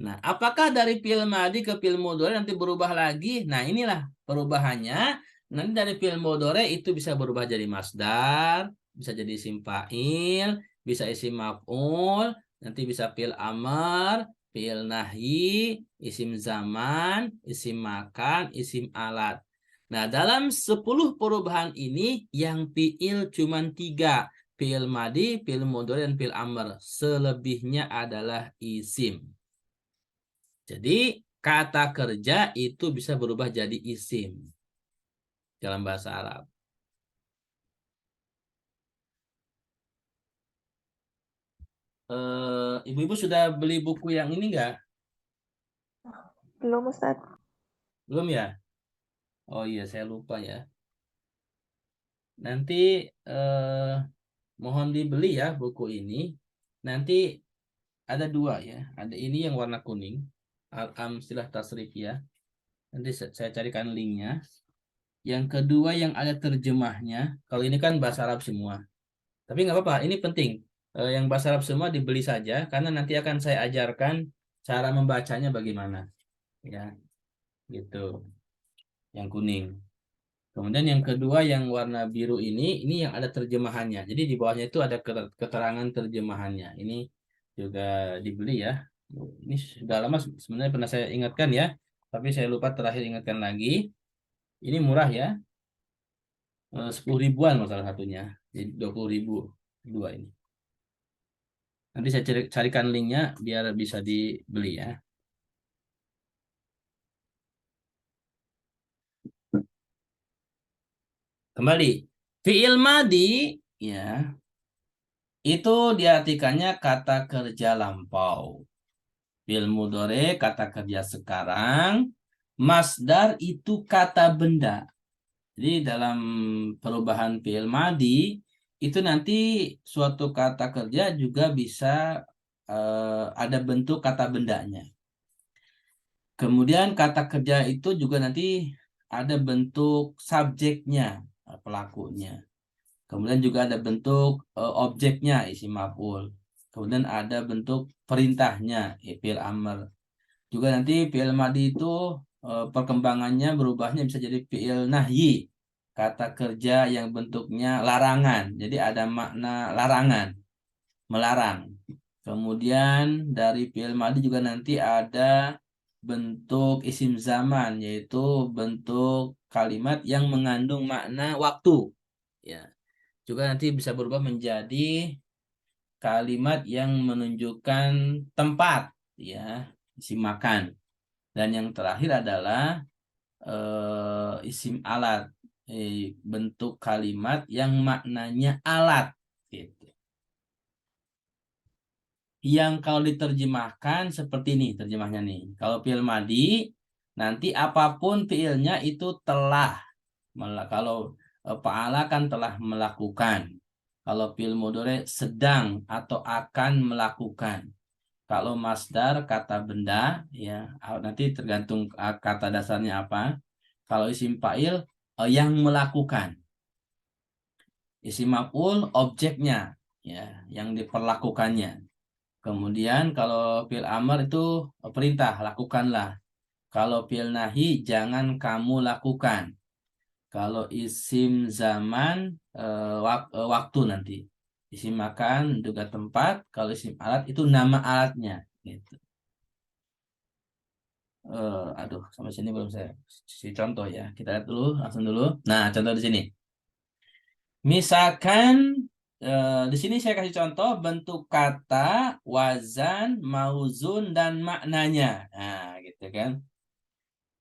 Nah, apakah dari fi'il madi ke fi'il mudhari nanti berubah lagi? Nah, inilah perubahannya. Nanti dari fi'il mudhari itu bisa berubah jadi masdar, bisa jadi isim fa'il, bisa isim maf'ul, nanti bisa fi'il amar, fi'il nahyi, isim zaman, isim makan, isim alat. Nah, dalam 10 perubahan ini yang fi'il cuma 3. Fi'il madi, fi'il mudhari, dan fi'il amar. Selebihnya adalah isim. Jadi kata kerja itu bisa berubah jadi isim dalam bahasa Arab. Ibu-ibu sudah beli buku yang ini enggak? Belum, Ustaz. Belum ya? Oh iya, saya lupa ya. Nanti mohon dibeli ya buku ini. Nanti ada 2 ya. Ada ini yang warna kuning, Al-Amsilah Tasrifiyah. Nanti saya carikan linknya. Yang kedua yang ada terjemahnya. Kalau ini kan bahasa Arab semua. Tapi nggak apa-apa, ini penting. Yang bahasa Arab semua dibeli saja, karena nanti akan saya ajarkan cara membacanya bagaimana. Ya, gitu. Yang kuning. Kemudian yang kedua yang warna biru ini yang ada terjemahannya. Jadi di bawahnya itu ada keterangan terjemahannya. Ini juga dibeli ya. Ini sudah lama sebenarnya pernah saya ingatkan ya, tapi saya lupa terakhir ingatkan lagi. Ini murah ya, 10 ribuan salah satunya. Jadi 20 ribu dua ini. Nanti saya carikan linknya biar bisa dibeli ya. Kembali, fi'il madi ya itu diartikannya kata kerja lampau. Fi'il mudhari kata kerja sekarang. Masdar itu kata benda. Jadi dalam perubahan fi'il madi itu nanti suatu kata kerja juga bisa ada bentuk kata bendanya. Kemudian kata kerja itu juga nanti ada bentuk subjeknya, pelakunya. Kemudian juga ada bentuk objeknya, isim maf'ul. Kemudian ada bentuk perintahnya, fi'il amr. Juga nanti fi'il madi itu perkembangannya berubahnya bisa jadi fi'il nahyi, kata kerja yang bentuknya larangan. Jadi ada makna larangan, melarang. Kemudian dari fi'il madi juga nanti ada bentuk isim zaman, yaitu bentuk kalimat yang mengandung makna waktu. Ya, juga nanti bisa berubah menjadi kalimat yang menunjukkan tempat, ya, isim makan. Dan yang terakhir adalah isim alat, bentuk kalimat yang maknanya alat, gitu. Yang kalau diterjemahkan seperti ini terjemahnya nih. Kalau fi'il madi, nanti apapun fi'ilnya itu telah. Kalau fa'ala kan telah melakukan. Kalau fi'il mudhari sedang atau akan melakukan. Kalau masdar kata benda, ya nanti tergantung kata dasarnya apa. Kalau isim fa'il yang melakukan. Isim maf'ul objeknya, ya, yang diperlakukannya. Kemudian kalau fi'il amr itu perintah, lakukanlah. Kalau fi'il nahi jangan kamu lakukan. Kalau isim zaman waktu nanti. Isim makan juga tempat. Kalau isim alat itu nama alatnya. Gitu. Aduh, sampai sini belum saya kasih contoh ya. Kita lihat dulu, langsung dulu. Nah, contoh di sini. Misalkan di sini saya kasih contoh bentuk kata, wazan, mauzun, dan maknanya. Nah, gitu kan.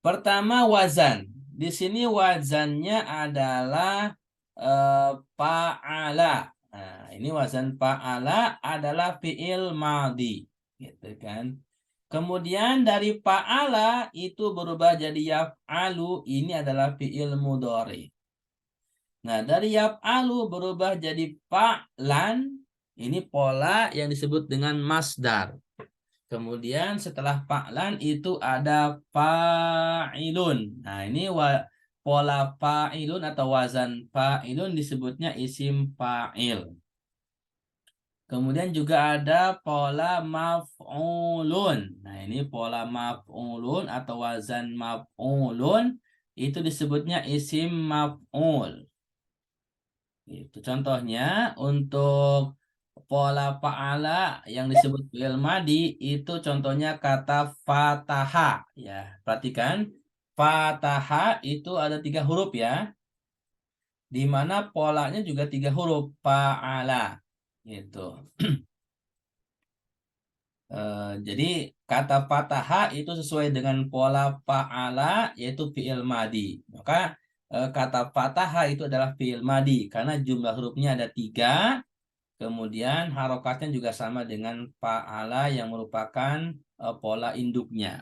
Pertama wazan. Di sini wazannya adalah fa'ala. Nah, ini wazan fa'ala adalah fi'il madhi. Gitu kan. Kemudian dari fa'ala itu berubah jadi yaf'alu. Ini adalah fi'il mudhari. Nah, dari yaf'alu berubah jadi fa'lan. Ini pola yang disebut dengan masdar. Kemudian setelah fa'lan itu ada fa'ilun. Nah, ini pola fa'ilun atau wazan fa'ilun disebutnya isim fa'il. Kemudian juga ada pola maf'ulun. Nah, ini pola maf'ulun atau wazan maf'ulun itu disebutnya isim maf'ul. Itu contohnya untuk pola fa'ala yang disebut fi'il madi itu contohnya kata fataha, ya. Perhatikan fataha itu ada 3 huruf ya. Di mana polanya juga 3 huruf fa'ala gitu. Jadi kata fataha itu sesuai dengan pola fa'ala yaitu fi'il madi. Maka kata fataha itu adalah fi'il madi karena jumlah hurufnya ada 3. Kemudian harokatnya juga sama dengan fa'ala yang merupakan pola induknya.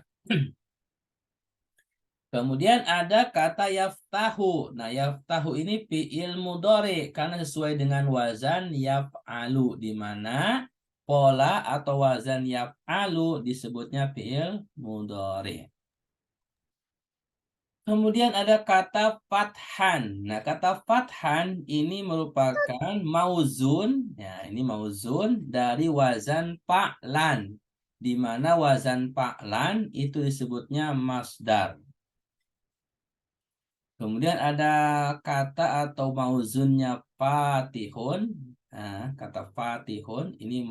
Kemudian ada kata yaftahu. Nah, yaftahu ini fi'il mudhari karena sesuai dengan wazan yaf'alu di mana pola atau wazan yaf'alu disebutnya fi'il mudhari. Kemudian ada kata fathan. Nah, kata fathan ini merupakan mauzun. Ya, ini mauzun dari wazan fa'lan. Di mana wazan fa'lan itu disebutnya masdar. Kemudian ada kata atau mauzunnya fatihun. Nah, kata fatihun ini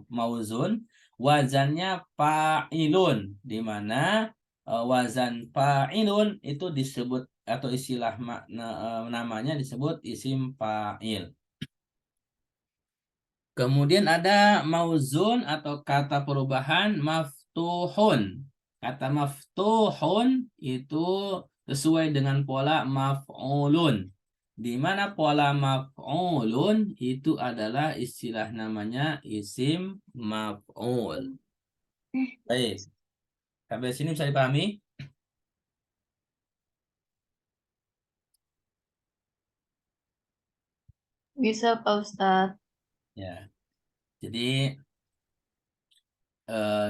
mauzun. Wazannya fa'ilun. Di mana wazan fa'ilun itu disebut atau istilah namanya disebut isim fa'il. Kemudian ada mauzun atau kata perubahan maftuhun. Kata maftuhun itu sesuai dengan pola maf'ulun. Di mana pola maf'ulun itu adalah istilah namanya isim maf'ul. Baik. Sampai sini bisa dipahami? Bisa Pak Ustadz. Ya. Jadi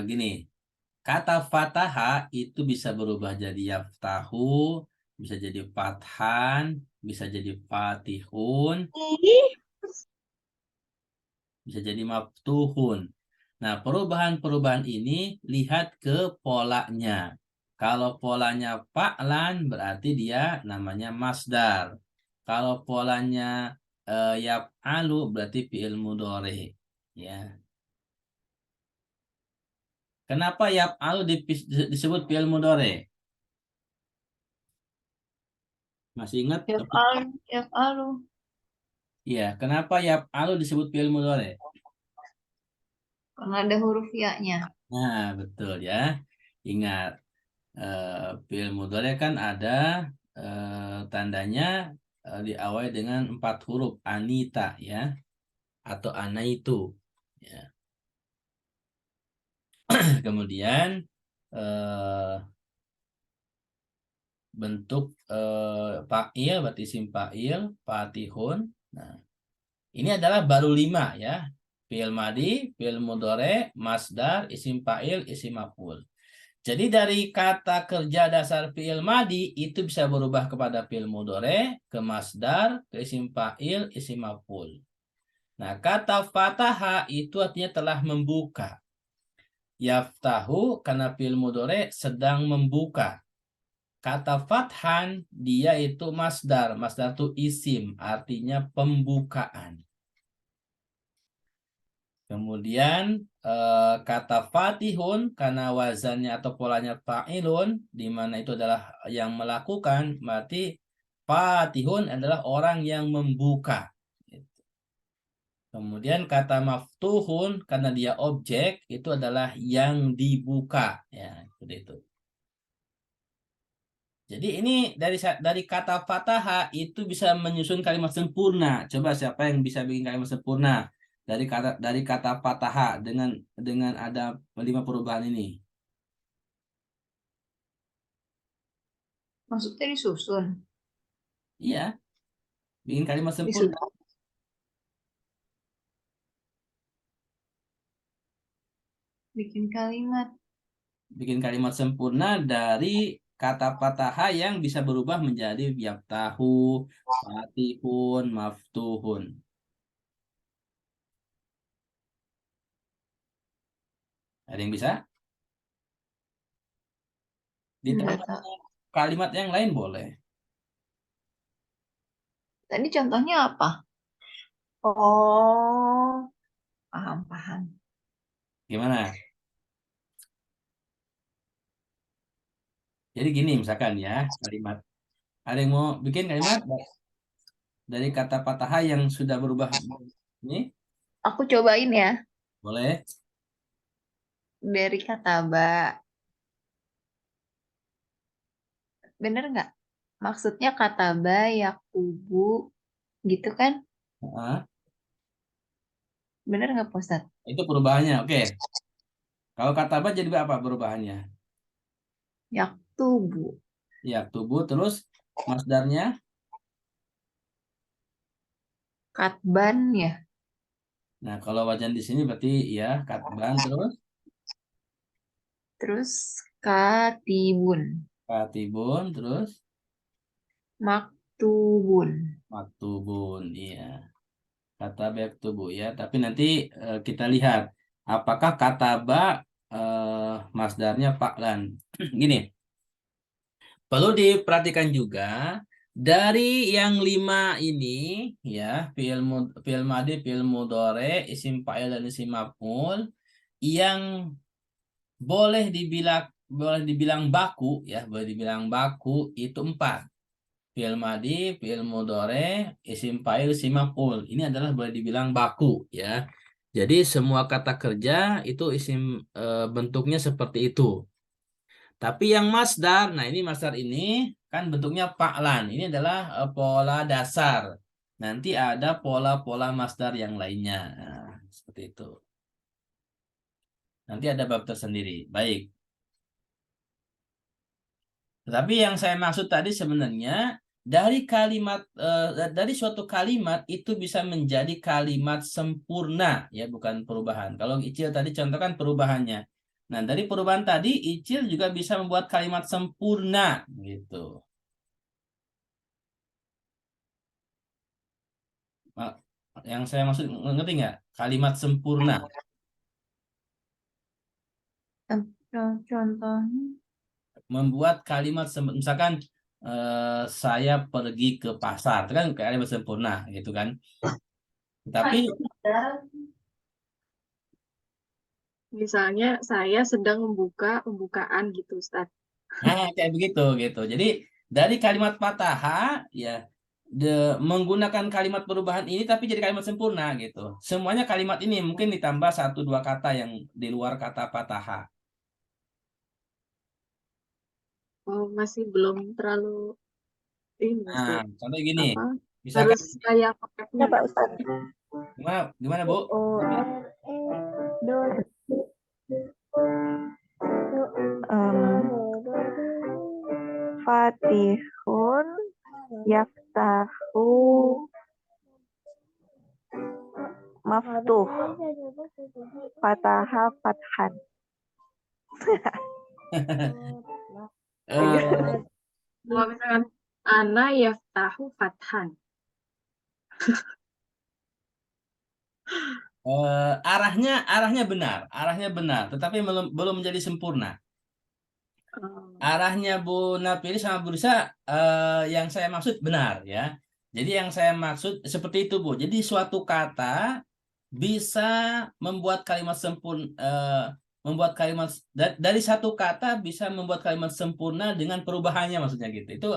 gini, kata fataha itu bisa berubah jadi yaftahu, bisa jadi fathan, bisa jadi fatihun, bisa jadi maftuhun. Nah, perubahan-perubahan ini lihat ke polanya. Kalau polanya fa'lan berarti dia namanya masdar. Kalau polanya yaf'alu berarti fi'il mudhari. Ya. Kenapa yaf'alu disebut fi'il mudhari? Masih ingat? Yaf'alu. Iya, kenapa yaf'alu disebut fi'il mudhari? Karena ada huruf ya-nya. Nah, betul ya. Ingat, fi'il mudhari kan ada tandanya diawali dengan 4 huruf anita ya, atau anaitu ya. Kemudian bentuk fa'il, berarti isim fa'il, fatihun. Nah, ini adalah baru 5 ya. Fi'il madi, fi'il mudhari, masdar, isim fa'il, isim maf'ul. Jadi dari kata kerja dasar fi'il madi itu bisa berubah kepada fi'il mudhari, ke masdar, ke isim fa'il, isim maf'ul. Nah, kata fataha itu artinya telah membuka. Yaftahu karena fi'il mudhari sedang membuka. Kata fathan dia itu masdar. Masdar itu isim, artinya pembukaan. Kemudian kata fatihun karena wazannya atau polanya fa'ilun, di mana itu adalah yang melakukan, berarti fatihun adalah orang yang membuka. Kemudian kata maftuhun karena dia objek, itu adalah yang dibuka. Ya, seperti itu. Jadi ini dari kata fataha itu bisa menyusun kalimat sempurna. Coba siapa yang bisa bikin kalimat sempurna dari kata fataha dengan ada 5 perubahan ini? Maksudnya disusun. Iya, bikin kalimat sempurna. Disusun. Bikin kalimat. Bikin kalimat sempurna dari kata fataha yang bisa berubah menjadi yaftahu, fatihun, maftuhun. Ada yang bisa? Di tempat Nggak tahu. kalimat yang lain boleh. Tadi contohnya apa? Oh, paham. Gimana? Jadi gini misalkan ya kalimat. Ada yang mau bikin kalimat dari kata fataha yang sudah berubah ini? Aku cobain ya. Boleh. Dari kata ba. Bener nggak? Maksudnya kata ba, yakubu, gitu kan? Nah, Bener nggak, Pak Ustadz? itu perubahannya. Oke. Kalau kata ba jadi apa perubahannya? Yaktubu. Ya, tubuh terus masdarnya Katban ya. nah, kalau wajan di sini berarti ya katban terus Terus katibun. katibun terus Maktubun. maktubun. Iya. Kata tubuh ya. Tapi nanti kita lihat apakah kata ba masdarnya fa'lan. Gini, perlu diperhatikan juga dari yang 5 ini ya, fi'il madi, fi'il mudhari, isim fa'il dan isim maf'ul yang boleh dibilang baku ya, boleh dibilang baku itu 4. Fi'il madi, fi'il mudhari, isim fa'il, isim maf'ul. Ini adalah boleh dibilang baku ya. Jadi semua kata kerja itu bentuknya seperti itu. Tapi yang masdar, nah ini masdar ini kan bentuknya fa'lan. Ini adalah pola dasar. Nanti ada pola-pola masdar yang lainnya. Nah, seperti itu. Nanti ada bab tersendiri. Baik. Tapi yang saya maksud tadi sebenarnya dari suatu kalimat itu bisa menjadi kalimat sempurna ya, bukan perubahan. Kalau Icil tadi contohkan perubahannya. Nah, dari perubahan tadi Icil juga bisa membuat kalimat sempurna gitu. Nah, yang saya maksud ngerti nggak? Kalimat sempurna. Contohnya. Membuat kalimat misalkan saya pergi ke pasar, itu kan kalimat sempurna gitu kan. Tapi Misalnya saya sedang membuka pembukaan gitu, Ustaz. Nah, kayak begitu gitu. Jadi dari kalimat fataha ya menggunakan kalimat perubahan ini tapi jadi kalimat sempurna gitu. Semuanya kalimat ini mungkin ditambah satu dua kata yang di luar kata fataha. Oh, masih belum terlalu ini, Nah, Ustaz. contoh gini. Apa? Misalkan Harus kayak paketnya Ya Pak gitu. Ustadz. gimana Bu? Fatihun yaftahu maftuh fataha fathan. Eh, Kalau misalkan ana yaftahu fathan. arahnya benar, tetapi belum menjadi sempurna. Oh, Arahnya Bu Napiri sama Bu Risa yang saya maksud benar ya. Jadi yang saya maksud seperti itu Bu. Jadi suatu kata bisa membuat kalimat membuat kalimat dari satu kata bisa membuat kalimat sempurna dengan perubahannya maksudnya gitu. Itu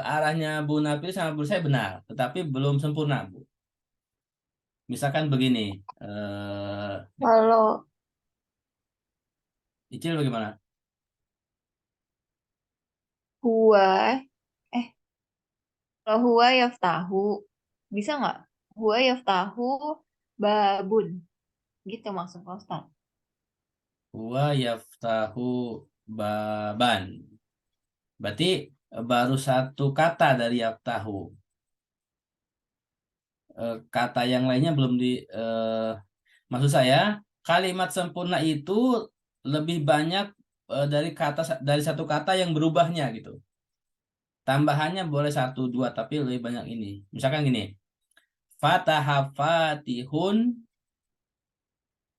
arahnya Bu Napiri sama Bu Risa benar, tetapi belum sempurna Bu. Misalkan begini, Kalau Icil bagaimana? huwa, eh, kalau huwa yaftahu, bisa nggak? Huwa yaftahu babun, gitu maksud Pak Ustaz. Wa yaftahu baban. Berarti baru satu kata dari yaftahu. Kata yang lainnya belum maksud saya kalimat sempurna itu lebih banyak dari satu kata yang berubahnya gitu. Tambahannya boleh satu dua tapi lebih banyak ini. Misalkan gini, fataha fatihun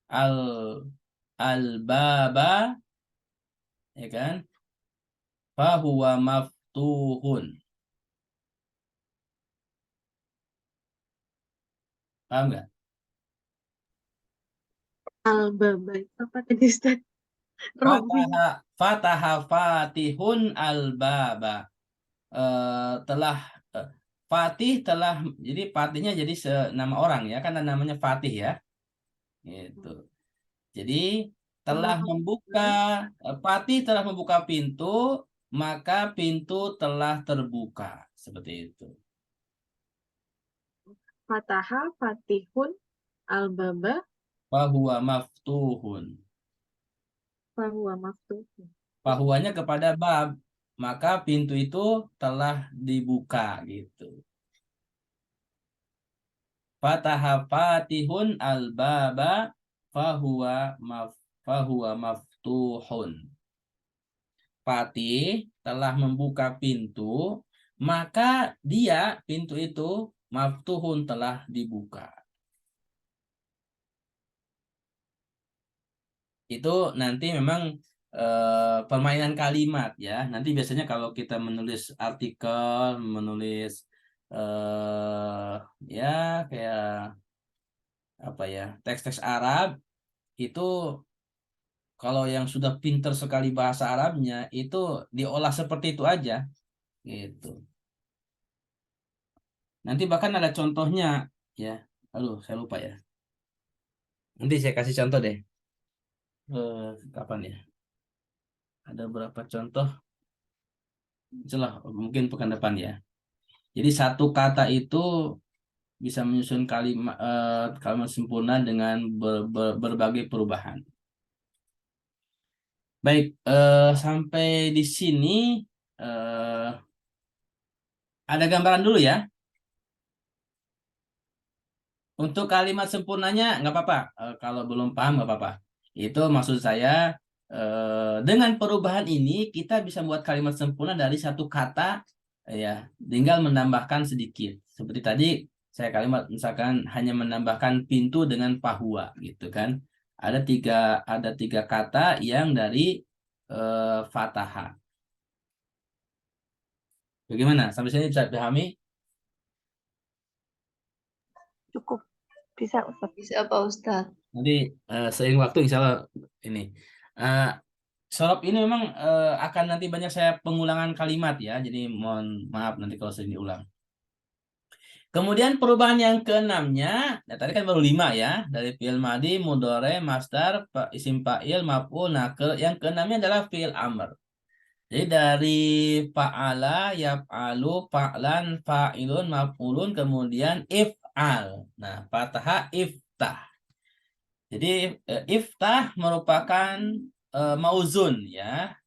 al baba, ya kan? Fahuwa maftuhun. Paham nggak? al-baba itu apa tadi, Ustaz? Rompi. Fataha fatihun al baba. Telah eh, Fatih telah, jadi Fatihnya jadi nama orang ya kan, namanya Fatih ya gitu. Jadi telah membuka Fatih telah membuka pintu, maka pintu telah terbuka seperti itu. Fataha fatihun al-baba Fahuwa maftuhun. fahuwa maftuhun. Fahuwanya kepada bab, maka pintu itu telah dibuka gitu. Fataha fatihun al-baba fahuwa maftuhun. Fatih telah membuka pintu, maka pintu itu maftuhun telah dibuka. Itu nanti memang permainan kalimat ya. Nanti biasanya kalau kita menulis artikel, menulis ya kayak apa ya, teks-teks Arab itu, kalau yang sudah pinter sekali bahasa Arabnya itu diolah seperti itu aja gitu. Nanti bahkan ada contohnya ya. Aduh, saya lupa ya. Nanti saya kasih contoh deh. Kapan ya? Ada berapa contoh? Itulah mungkin pekan depan ya. Jadi satu kata itu bisa menyusun kalimat sempurna dengan berbagai perubahan. Baik, sampai di sini eh, ada gambaran dulu ya. Untuk kalimat sempurnanya nggak apa-apa. Kalau belum paham nggak apa-apa. Itu maksud saya dengan perubahan ini kita bisa buat kalimat sempurna dari satu kata ya, tinggal menambahkan sedikit. Seperti tadi saya kalimat misalkan hanya menambahkan pintu dengan pahua gitu kan. Ada tiga kata yang dari fatahah. Bagaimana? Sampai sini bisa dipahami? Cukup. Bisa Ustaz. Bisa Pak Ustadz. Nanti seiring waktu insya Allah ini. Sorop ini memang akan nanti banyak saya pengulangan kalimat ya. Jadi mohon maaf nanti kalau sering diulang. Kemudian perubahan yang keenamnya, nah tadi kan baru 5 ya. Dari fi'il madi, mudhore, masdar, isim fa'il, maf'ul. Nah yang keenamnya adalah fi'il amr. Jadi dari fa'ala, yaf'alu, fa'lan, fa'ilun, maf'ulun, kemudian if'al. Nah, fathah iftah. Jadi iftah merupakan mauzun ya.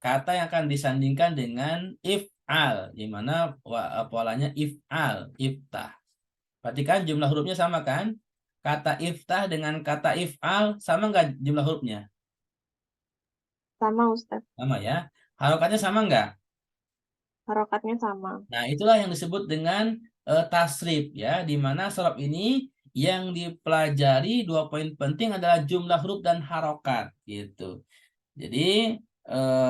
Kata yang akan disandingkan dengan if'al, di mana polanya if'al, iftah. Perhatikan jumlah hurufnya sama kan? Kata iftah dengan kata if'al sama nggak jumlah hurufnya? Sama Ustaz. Sama ya. Harokatnya sama nggak? Harokatnya sama. Nah, itulah yang disebut dengan tasrif ya, di mana sorof ini yang dipelajari 2 poin penting adalah jumlah huruf dan harokat gitu. Jadi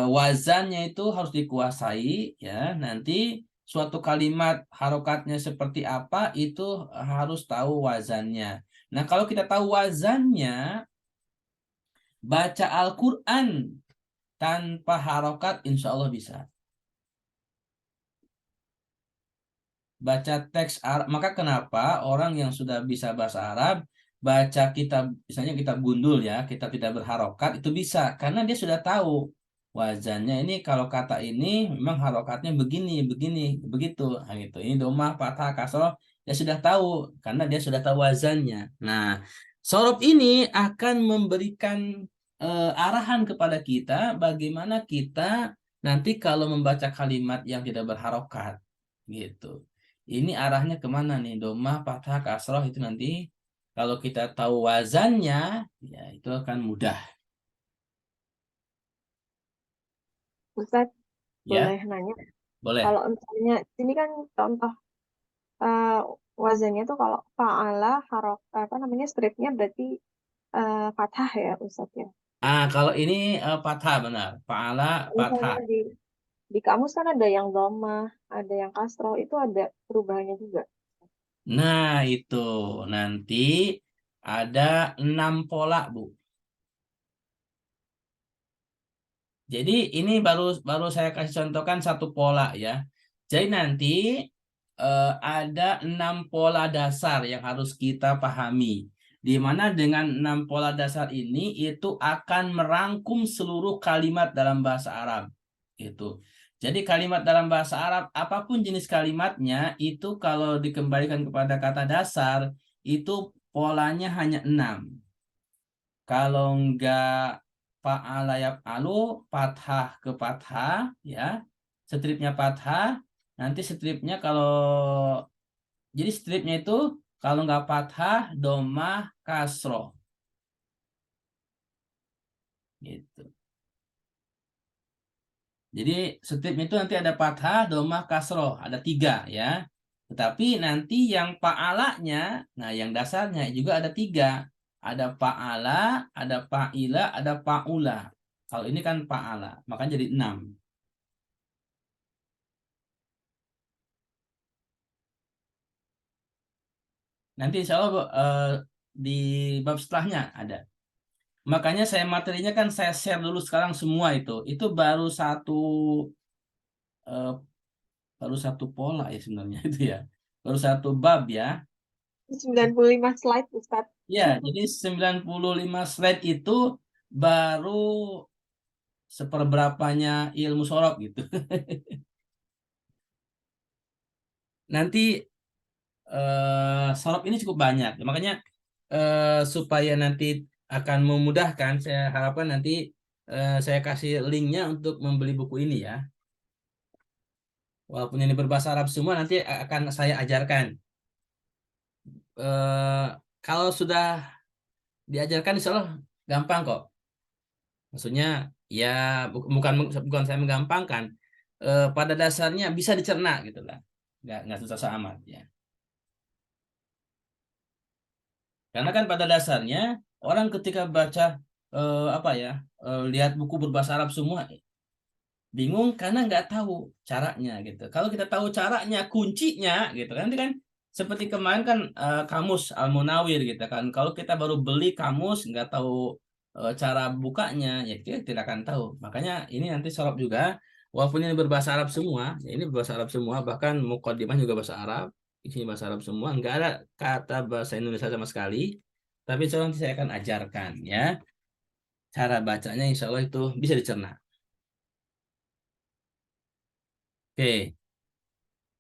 wazannya itu harus dikuasai ya. Nanti suatu kalimat harokatnya seperti apa itu harus tahu wazannya. Nah, kalau kita tahu wazannya, baca Al-Quran tanpa harokat insya Allah bisa. Baca teks Arab. Maka kenapa orang yang sudah bisa bahasa Arab baca kitab, misalnya kitab gundul ya, kitab tidak berharokat itu bisa karena dia sudah tahu wazannya. Ini kalau kata ini memang harokatnya begini, begini, begitu. Nah, gitu. Ini domah, fathah, kasroh, dia sudah tahu karena dia sudah tahu wazannya. Nah, sorof ini akan memberikan arahan kepada kita bagaimana kita nanti kalau membaca kalimat yang tidak berharokat gitu. Ini arahnya kemana nih? Domah, fathah, kasroh itu nanti kalau kita tahu wazannya, ya itu akan mudah. Ustaz, Ya, boleh nanya? boleh. Kalau misalnya ini kan contoh eh, wazannya tuh kalau fa'ala apa namanya stripnya berarti fathah ya Ustaz ya. Kalau ini fathah benar. Fa'ala, fathah. Misalnya di kamus kan ada yang dhammah, ada yang kasroh, itu ada perubahannya juga. Nah, itu nanti ada 6 pola, Bu. Jadi ini baru saya kasih contohkan 1 pola ya. Jadi nanti ada 6 pola dasar yang harus kita pahami. Di mana dengan 6 pola dasar ini itu akan merangkum seluruh kalimat dalam bahasa Arab. Gitu. Jadi kalimat dalam bahasa Arab, apapun jenis kalimatnya, itu kalau dikembalikan kepada kata dasar, itu polanya hanya 6. Kalau enggak fa'ala yaf'alu, fathah ke fathah ya. Stripnya fathah, nanti stripnya kalau jadi stripnya itu kalau enggak fathah, domah, kasroh. Gitu. Jadi stripnya itu nanti ada fathah, domah, kasroh, ada 3 ya. Tetapi nanti yang fa'alanya, nah yang dasarnya juga ada 3. Ada fa'ala, ada fa'ila, ada fa'ula. Kalau ini kan fa'ala, makanya jadi 6. Nanti insya Allah di bab setelahnya ada. Makanya saya materinya kan saya share dulu sekarang semua itu. Itu eh, baru satu pola ya sebenarnya itu ya. Baru 1 bab ya. 95 slide Ustaz. Ya, jadi 95 slide itu baru seperberapanya ilmu sorab gitu. Nanti sorab ini cukup banyak. Makanya supaya nanti akan memudahkan, saya harapkan nanti saya kasih linknya untuk membeli buku ini ya. Walaupun ini berbahasa Arab semua, nanti akan saya ajarkan. Kalau sudah diajarkan, insya Allah gampang kok. Maksudnya ya bukan saya menggampangkan. Pada dasarnya bisa dicerna gitu lah. Nggak susah amat ya. Karena kan pada dasarnya orang ketika baca lihat buku berbahasa Arab semua bingung karena nggak tahu caranya gitu. Kalau kita tahu caranya, kuncinya gitu kan, nanti kan seperti kemarin kan kamus Al-Munawir gitu kan. Kalau kita baru beli kamus nggak tahu cara bukanya, ya kita tidak akan tahu. Makanya ini nanti sorab juga, walaupun ini berbahasa Arab semua, ya ini berbahasa Arab semua, bahkan mukadimah juga bahasa Arab, isinya bahasa Arab semua, nggak ada kata bahasa Indonesia sama sekali. Tapi insya Allah nanti saya akan ajarkan ya cara bacanya, insya Allah itu bisa dicerna. Oke.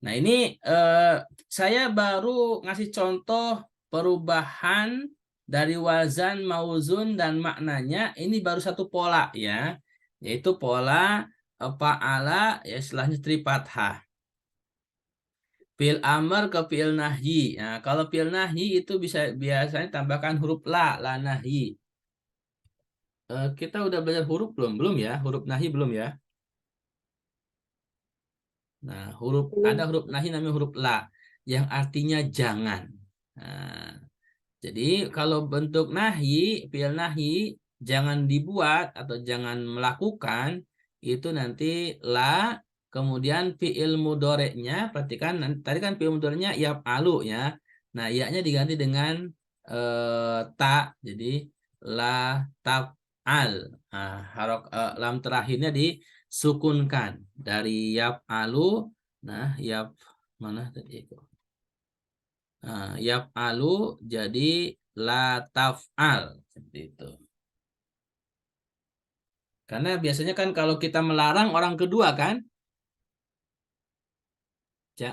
Nah, ini eh, saya baru ngasih contoh perubahan dari wazan, mauzun, dan maknanya. Ini baru satu pola ya, yaitu pola fa'ala, ya istilahnya tripathah. Fi'il amr ke fi'il nahyi. Nah, kalau fi'il nahyi itu bisa biasanya tambahkan huruf la nahyi. Kita udah belajar huruf belum? Belum ya, huruf nahyi belum ya? Nah, ada huruf nahi namanya huruf la yang artinya jangan. Nah, jadi kalau bentuk nahi, fi'il nahi jangan dibuat atau jangan melakukan itu nanti la, kemudian fi'il mudhoreknya perhatikan tadi kan fi'il mudhoreknya yaf'alu ya. Nah, ya-nya diganti dengan ta, jadi la taf'al. Nah, lam terakhirnya disukunkan dari yaf'alu. Nah, mana tadi itu? Nah, yaf'alu jadi la taf'al seperti itu. Karena biasanya kan kalau kita melarang orang kedua kan,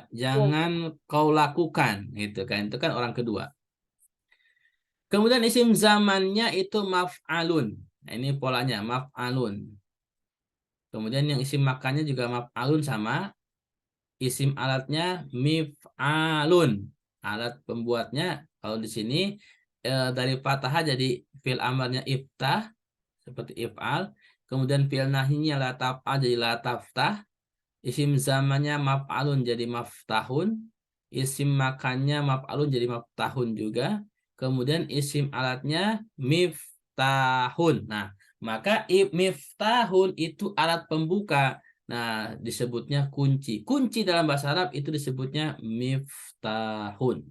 jangan kau lakukan gitu kan. Itu kan orang kedua. Kemudian isim zamannya itu maf'alun. Nah, ini polanya maf'alun. Kemudian yang isim makannya juga maf'alun sama. Isim alatnya mif'alun. Alat pembuatnya kalau di sini dari fathah jadi fil amarnya iftah seperti if'al. Kemudian fi'il nahyinya la taf'al jadi la taftah. Isim zamannya maf'alun jadi maftahun. Isim makannya maf'alun jadi maftahun juga. Kemudian isim alatnya miftahun. Nah, maka miftahun itu alat pembuka. Nah, disebutnya kunci. Kunci dalam bahasa Arab itu disebutnya miftahun.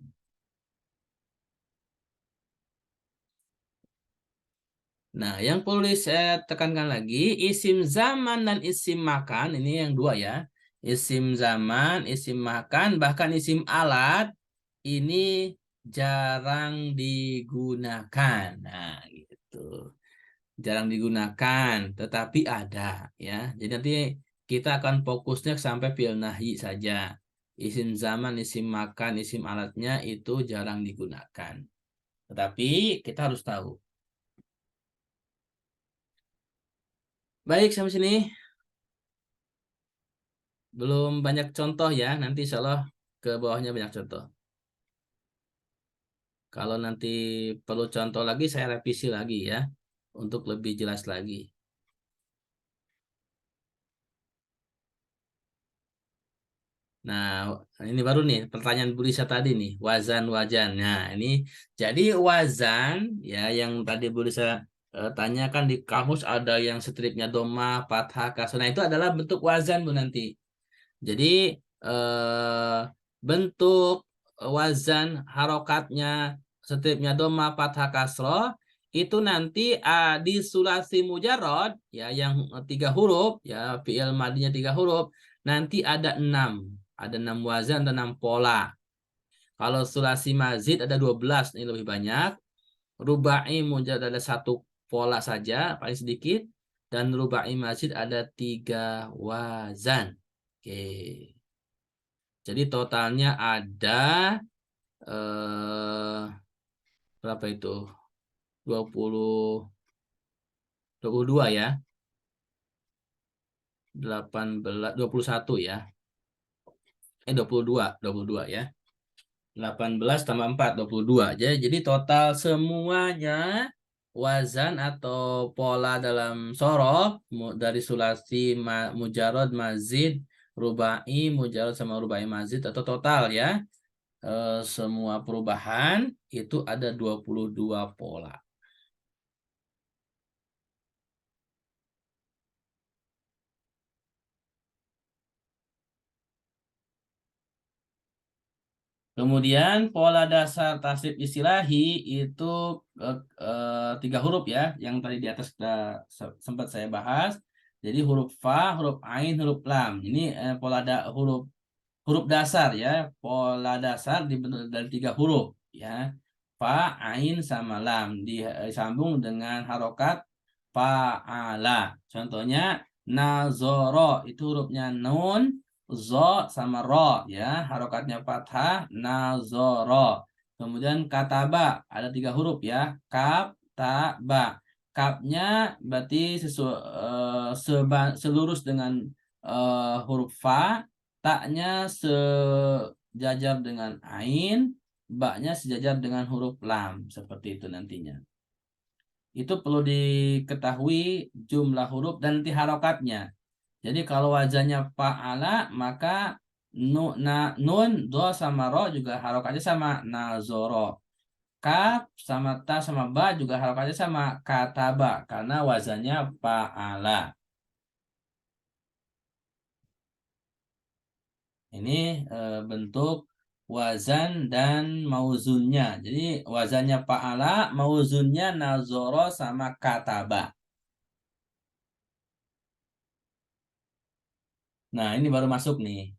Nah, yang perlu saya tekankan lagi, isim zaman dan isim makan, ini yang dua ya. Isim zaman, isim makan, bahkan isim alat, ini jarang digunakan. Nah, gitu. Jarang digunakan, tetapi ada ya. Jadi nanti kita akan fokusnya sampai fi'il nahyi saja. Isim zaman, isim makan, isim alatnya itu jarang digunakan. Tetapi kita harus tahu. Baik, sampai sini. Belum banyak contoh ya, nanti insya Allah ke bawahnya banyak contoh. Kalau nanti perlu contoh lagi, saya revisi lagi ya, untuk lebih jelas lagi. Nah, ini baru nih pertanyaan Bu Lisa tadi nih, wazan wajan. Nah, ini jadi wazan ya yang tadi Bu Lisa tanyakan di kamus ada yang stripnya doma, fathah, kasroh. Nah, itu adalah bentuk wazan Bu nanti. Jadi eh, bentuk wazan harokatnya stripnya doma fathah kasroh itu nanti di sulasi mujarod ya yang 3 huruf ya fi'il madinya 3 huruf nanti ada enam wazan dan 6 pola. Kalau sulasi mazid ada 12, ini lebih banyak. Rubai mujarad ada 1 pola saja paling sedikit dan rubai mazid ada 3 wazan. Oke. Jadi totalnya ada eh, berapa itu? 20 22 ya. 18 21 ya. 22 ya. 18 tambah 4 22. Jadi total semuanya wazan atau pola dalam sorof dari sulasi mujarod mazid rubai mujarod sama rubai mazid atau total ya semua perubahan itu ada 22 pola. Kemudian pola dasar tasrif istilahi itu 3 huruf ya, yang tadi di atas sempat saya bahas. Jadi huruf fa, huruf ain, huruf lam. Ini huruf dasar ya, pola dasar dibentuk dari 3 huruf ya. Fa, ain sama lam disambung dengan harokat fa'ala. Contohnya nazoro itu hurufnya nun, zo sama ro ya, harokatnya fathah, nazoro. Kemudian kataba ada 3 huruf ya, kaf, ta, ba. Kapnya berarti selurus dengan huruf fa, taknya sejajar dengan ain, baknya sejajar dengan huruf lam, seperti itu nantinya. Itu perlu diketahui jumlah huruf dan nanti harokatnya. Jadi kalau wazannya fa'ala, maka nun, do sama ro juga harokatnya sama nazoro. Kaf sama ta sama ba juga harokatnya sama kataba karena wazannya fa'ala. Ini bentuk wazan dan mauzunnya. Jadi wazannya fa'ala, mauzunnya nazoro sama kataba. Nah, ini baru masuk nih.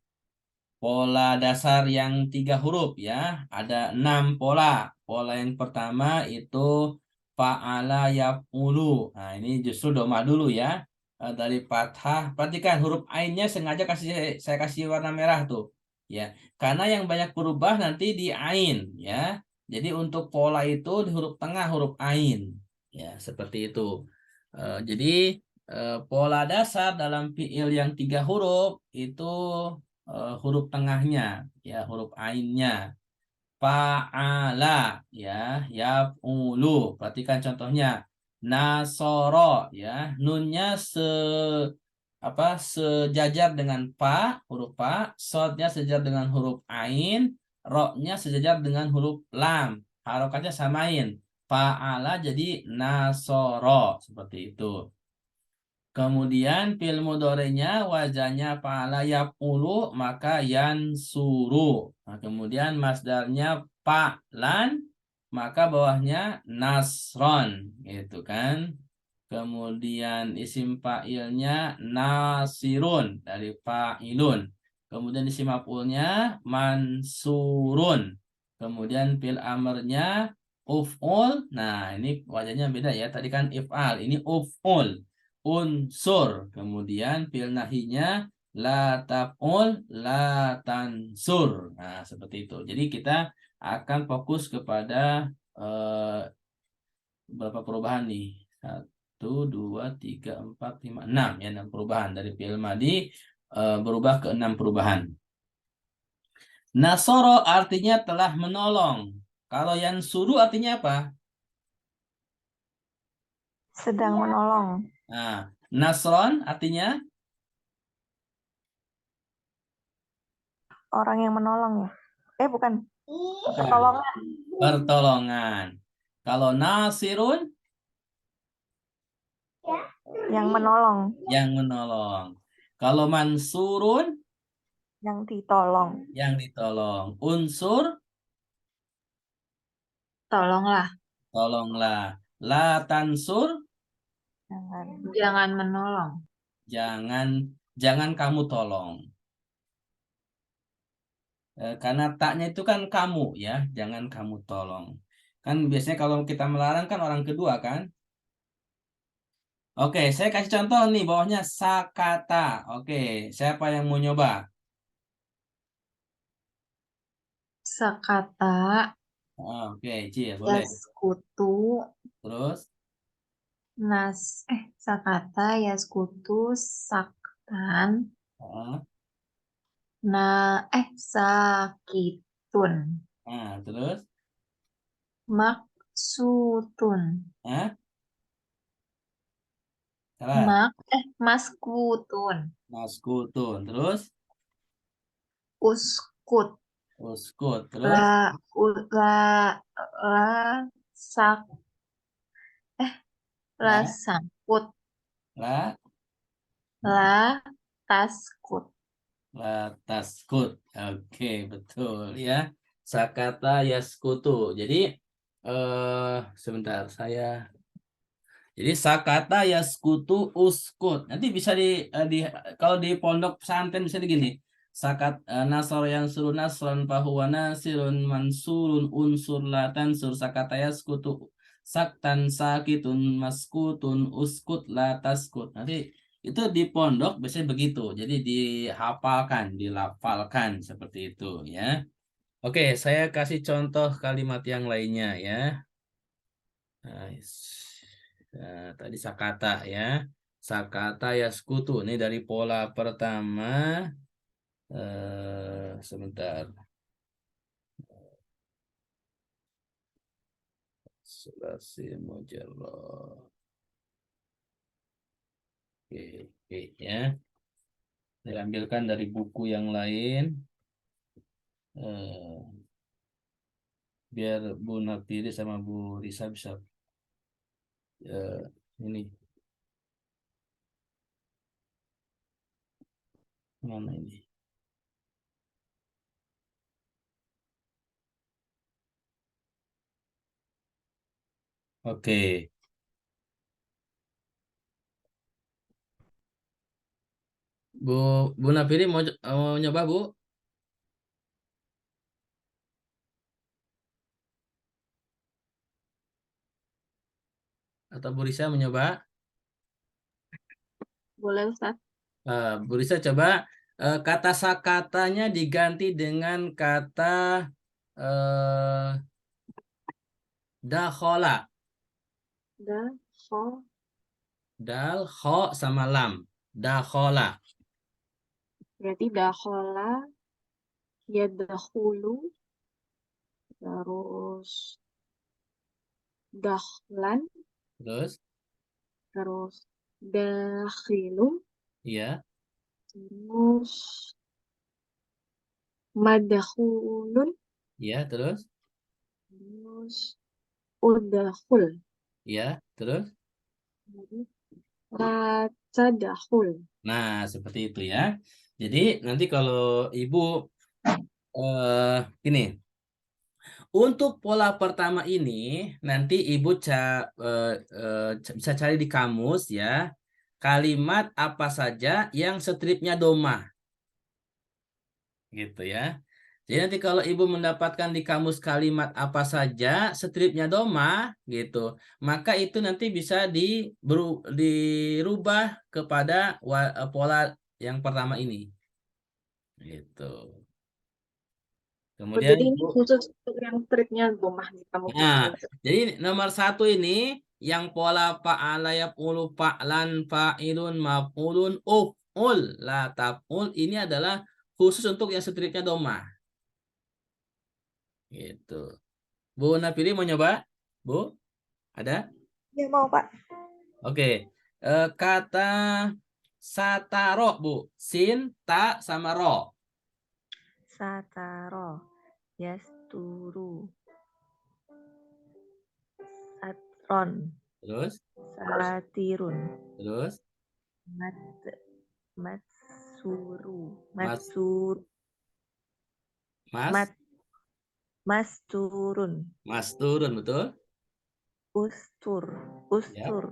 Pola dasar yang 3 huruf ya. Ada 6 pola. Pola yang pertama itu fa'ala yaf'ulu. Nah, ini justru domah dulu ya. Dari fathah. Perhatikan huruf ainnya sengaja saya kasih warna merah tuh. Ya, karena yang banyak berubah nanti di ain ya. Jadi untuk pola itu di huruf tengah huruf ain. Ya, seperti itu. Jadi pola dasar dalam fiil yang 3 huruf itu huruf tengahnya ya, huruf ainnya fa'ala ya, yaf'ulu. Perhatikan contohnya nasoro ya, nunnya sejajar dengan fa, huruf fa, sodnya sejajar dengan huruf ain, ro-nya sejajar dengan huruf lam, harokatnya samain, fa'ala jadi nasoro, seperti itu. Kemudian fil mudhari'nya wazannya fa'ala yaf'ulu maka yansuru. Nah, kemudian masdarnya fa'lan maka bawahnya nasron gitu kan. Kemudian isim fa'ilnya nasirun dari fa'ilun. Kemudian isim maf'ulnya mansurun. Kemudian fil amrnya uf'ul. Nah, ini wajahnya beda ya. Tadi kan if'al, ini uf'ul. Unsur. Kemudian fil nahinya la taf'ul la tansur. Nah, seperti itu. Jadi kita akan fokus kepada berapa perubahan nih? 1, 2, 3, 4, 5, 6 ya, 6 perubahan dari fi'il madi berubah ke 6 perubahan. Nasoro artinya telah menolong. Kalau yang suruh artinya apa? Sedang menolong. Nah, nasron artinya Orang yang menolong ya. Bukan. bukan, Pertolongan. pertolongan. Kalau nasirun Yang menolong. yang menolong. Kalau mansurun Yang ditolong. yang ditolong. Unsur Tolonglah. tolonglah. La tansur Jangan menolong. jangan kamu tolong. Karena taknya itu kan kamu ya, jangan kamu tolong. Kan biasanya kalau kita melarang kan orang kedua kan. Oke, saya kasih contoh nih bawahnya sakata. Oke, siapa yang mau nyoba? Sakata, Oke, Cil, boleh. yaskutu, Terus, sakata, yaskutu, saktan, ah, sakitun, terus, maksutun, ah, salah. maskutun, Maskutun, terus, uskut, uskut, terus, la, la, sak, la la, sangkut, la, la, taskut. la taskut. Oke, betul ya. sakata yaskutu. Jadi sebentar saya. Jadi sakata yaskutu uskut. Nanti bisa kalau di pondok pesantren bisa gini. Nasor yang suruh nasron fahuwa nasirun mansurun unsur latan sur sakata yaskutu saktan sakitun maskutun uskut lataskut. Nanti itu di pondok biasanya begitu. Jadi dihafalkan, dilafalkan seperti itu ya. Oke, saya kasih contoh kalimat yang lainnya ya. Nice. Nah, tadi sakata ya. Sakata yaskutu. Ini dari pola pertama. Sebentar. Sulasi mujarrad. Oke ya. Saya ambilkan dari buku yang lain. Biar Bu Nafiri sama Bu Risa bisa ini. Mana ini? Oke. Bu Nafiri mau nyoba, Bu? Atau Bu Risa mencoba? Boleh Ustaz? Bu Risa coba kata sakatanya diganti dengan kata dakhola. Dal, kho, sama lam. Dakhola. Berarti dakhola, yadkhulu, terus dakhlan, Terus, dakhilun, iya, terus madkhulun, iya, terus, udkhul. iya, terus. La tadkhul. Nah, seperti itu ya. Jadi nanti kalau Ibu ini untuk pola pertama ini nanti Ibu bisa cari di kamus ya. Kalimat apa saja yang stripnya domah. Gitu ya. Jadi nanti kalau Ibu mendapatkan di kamus kalimat apa saja stripnya domah gitu, maka itu nanti bisa dirubah kepada pola yang pertama ini. Gitu. Oh, Kemudian jadi ini Ibu, khusus untuk yang stripnya domah di kamu nah, ini. jadi nomor 1 ini yang pola fa'ala yaf'ulu fa'lan fa'ilun maf'ulun uf'ul la taf'ul ini adalah khusus untuk yang stripnya domah. Gitu. Bu Nafiri mau nyoba? Bu, ada? Ya mau Pak. Oke. Kata sataro, Bu. Sin, ta, sama ro. Sataro. Yasturu. Satron. Terus, Satirun. terus, Matsuru. mas, Matsur. mas, Masturun. mas turun, betul? Ustur. Ya, Ustur.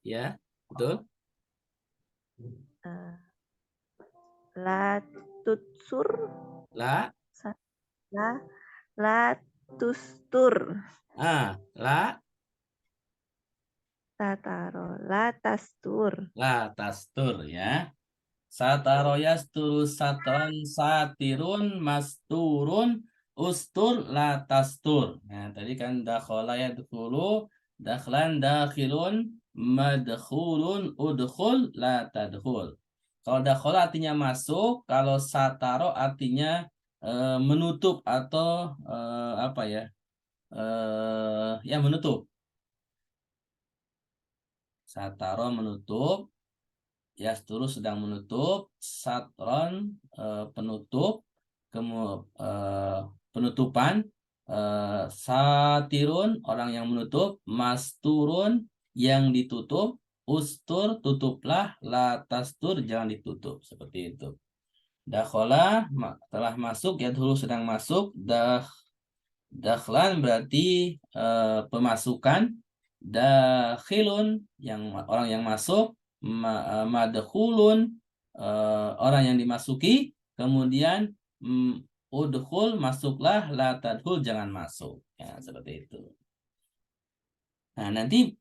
ya, betul. Eh, Latutsur. La, La. Latustur. la, Tataro. Latastur. la, tastur ya. Sataro yasturu satron satirun masturun ustur la tastur. Nah, tadi kan dakhala yadkhulu, dakhlan dakhilun, madkhulun udkhul la tadkhul. Kalau dakhala artinya masuk, kalau sataro artinya menutup atau apa ya? Ya menutup. Sataro menutup, yasturu sedang menutup, satron penutup, penutupan, satirun orang yang menutup, masturun yang ditutup, ustur tutuplah, latastur jangan ditutup seperti itu. Dakhola telah masuk, yadkhulu sedang masuk, Dakhlan berarti pemasukan. Dakhilun yang orang yang masuk. Madkhulun orang yang dimasuki. Kemudian udkhul masuklah, la tadkhul jangan masuk. Ya, seperti itu. Nah, nanti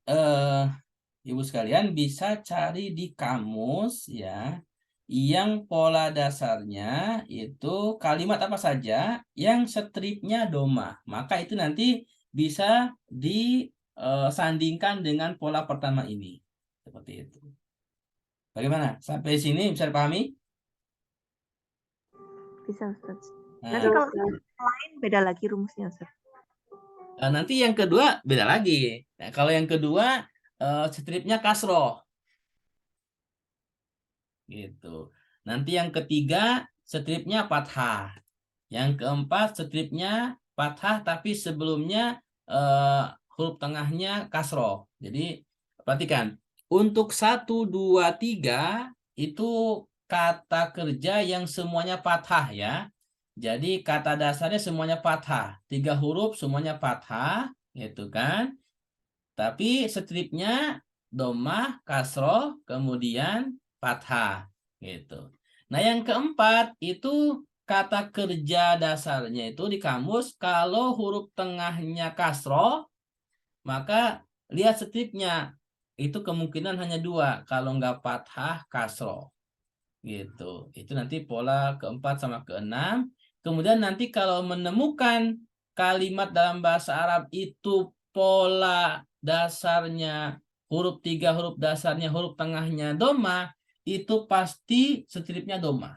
Ibu sekalian bisa cari di kamus ya, yang pola dasarnya itu kalimat apa saja yang stripnya domah. Maka itu nanti bisa disandingkan dengan pola pertama ini. Seperti itu. Bagaimana? Sampai sini bisa dipahami? Bisa, Ustaz. Nah, Nanti kalau lain beda lagi rumusnya, Ustaz. nanti yang kedua beda lagi. Nah, kalau yang kedua stripnya kasroh. Gitu. Nanti yang ketiga stripnya fathah. Yang keempat stripnya fathah tapi sebelumnya huruf tengahnya kasroh. Jadi perhatikan, untuk 1, 2, 3 itu kata kerja yang semuanya fathah ya. Jadi kata dasarnya semuanya fathah. 3 huruf semuanya fathah, gitu kan. Tapi stripnya domah, kasroh, kemudian fathah. Gitu. Nah yang keempat itu kata kerja dasarnya itu di kamus kalau huruf tengahnya kasroh, maka lihat stripnya. Itu kemungkinan hanya 2. Kalau nggak fathah, kasroh. Gitu. Itu nanti pola keempat sama keenam. Kemudian nanti kalau menemukan kalimat dalam bahasa Arab itu pola dasarnya huruf 3, huruf dasarnya huruf tengahnya domah, itu pasti stripnya domah.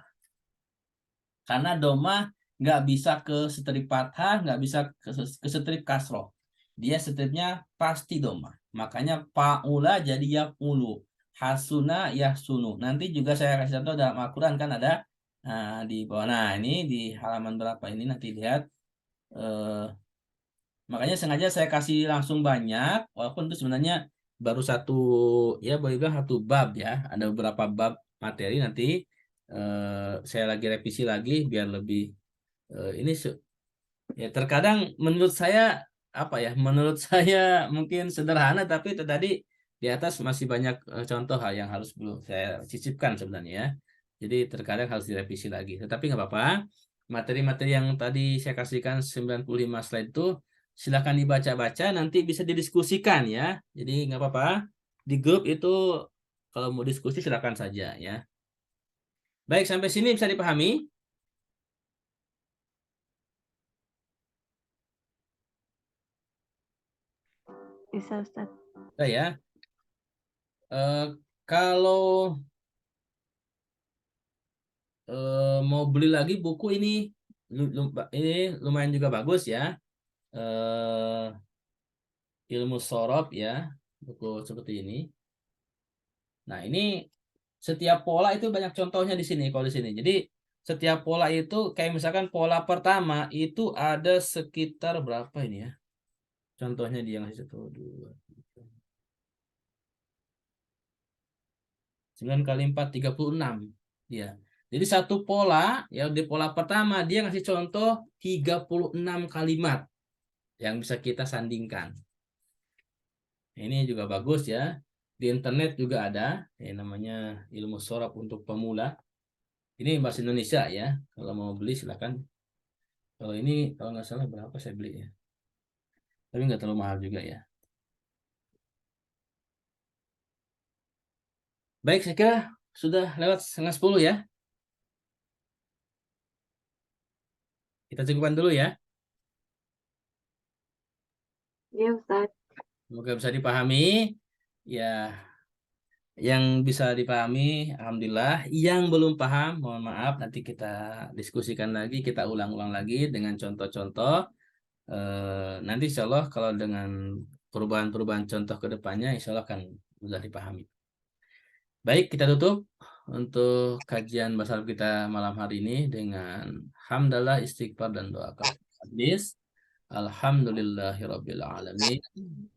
Karena domah nggak bisa ke strip fathah, nggak bisa ke strip kasroh. Dia stripnya pasti domah. Makanya paula jadi yafulu. Hasuna yahsunu. Nanti juga saya kasih contoh dalam Al-Quran kan ada di bawah. Nah ini di halaman berapa ini nanti lihat. Makanya sengaja saya kasih langsung banyak. Walaupun itu sebenarnya baru satu, ya boleh bilang satu bab ya. Ada beberapa bab materi nanti saya lagi revisi lagi biar lebih ini ya terkadang menurut saya apa ya, menurut saya mungkin sederhana tapi itu tadi di atas masih banyak contoh hal yang harus belum saya sisipkan sebenarnya ya. Jadi terkadang harus direvisi lagi. Tetapi nggak apa-apa. Materi-materi yang tadi saya kasihkan 95 slide itu silakan dibaca-baca, nanti bisa didiskusikan ya. Jadi nggak apa-apa. Di grup itu kalau mau diskusi silakan saja ya. Baik, sampai sini bisa dipahami? Bisa, Ustaz. Udah ya. Kalau mau beli lagi buku ini lumayan juga bagus ya. Ilmu Shorob ya, buku seperti ini. Nah, ini setiap pola itu banyak contohnya di sini kalau di sini. Jadi setiap pola itu kayak misalkan pola pertama itu ada sekitar berapa ini ya? Contohnya di yang 1, 2, 3. 9 kali 4, 36. Ya. Jadi satu pola, ya di pola pertama dia ngasih contoh 36 kalimat yang bisa kita sandingkan. Ini juga bagus ya. Di internet juga ada, yang namanya Ilmu Shorob untuk pemula. Ini bahasa Indonesia ya. Kalau mau beli silakan. Kalau ini kalau nggak salah berapa saya beli ya. Tapi nggak terlalu mahal juga ya. Baik, saya kira sudah lewat 9:30 ya. Kita cukupkan dulu ya. Iya, Ustaz. Semoga bisa dipahami. Ya, yang bisa dipahami, alhamdulillah. Yang belum paham, mohon maaf. Nanti kita diskusikan lagi, kita ulang-ulang lagi dengan contoh-contoh. Nanti insya Allah kalau dengan perubahan-perubahan contoh ke depannya, insya Allah akan mudah dipahami. Baik, kita tutup untuk kajian bahasa Arab kita malam hari ini dengan hamdalah, istighfar, dan doa hadis. Alhamdulillahirabbil alamin.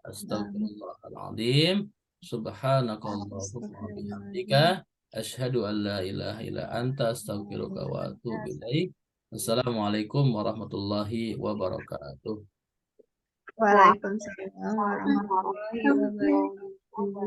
Astagfirullahaladzim. Subhanakallahumma wa bihamdika. Asyhadu an la ilaha illa anta astaghfiruka wa atubu ilaik. Assalamualaikum warahmatullahi wabarakatuh. Waalaikumsalam warahmatullahi wabarakatuh.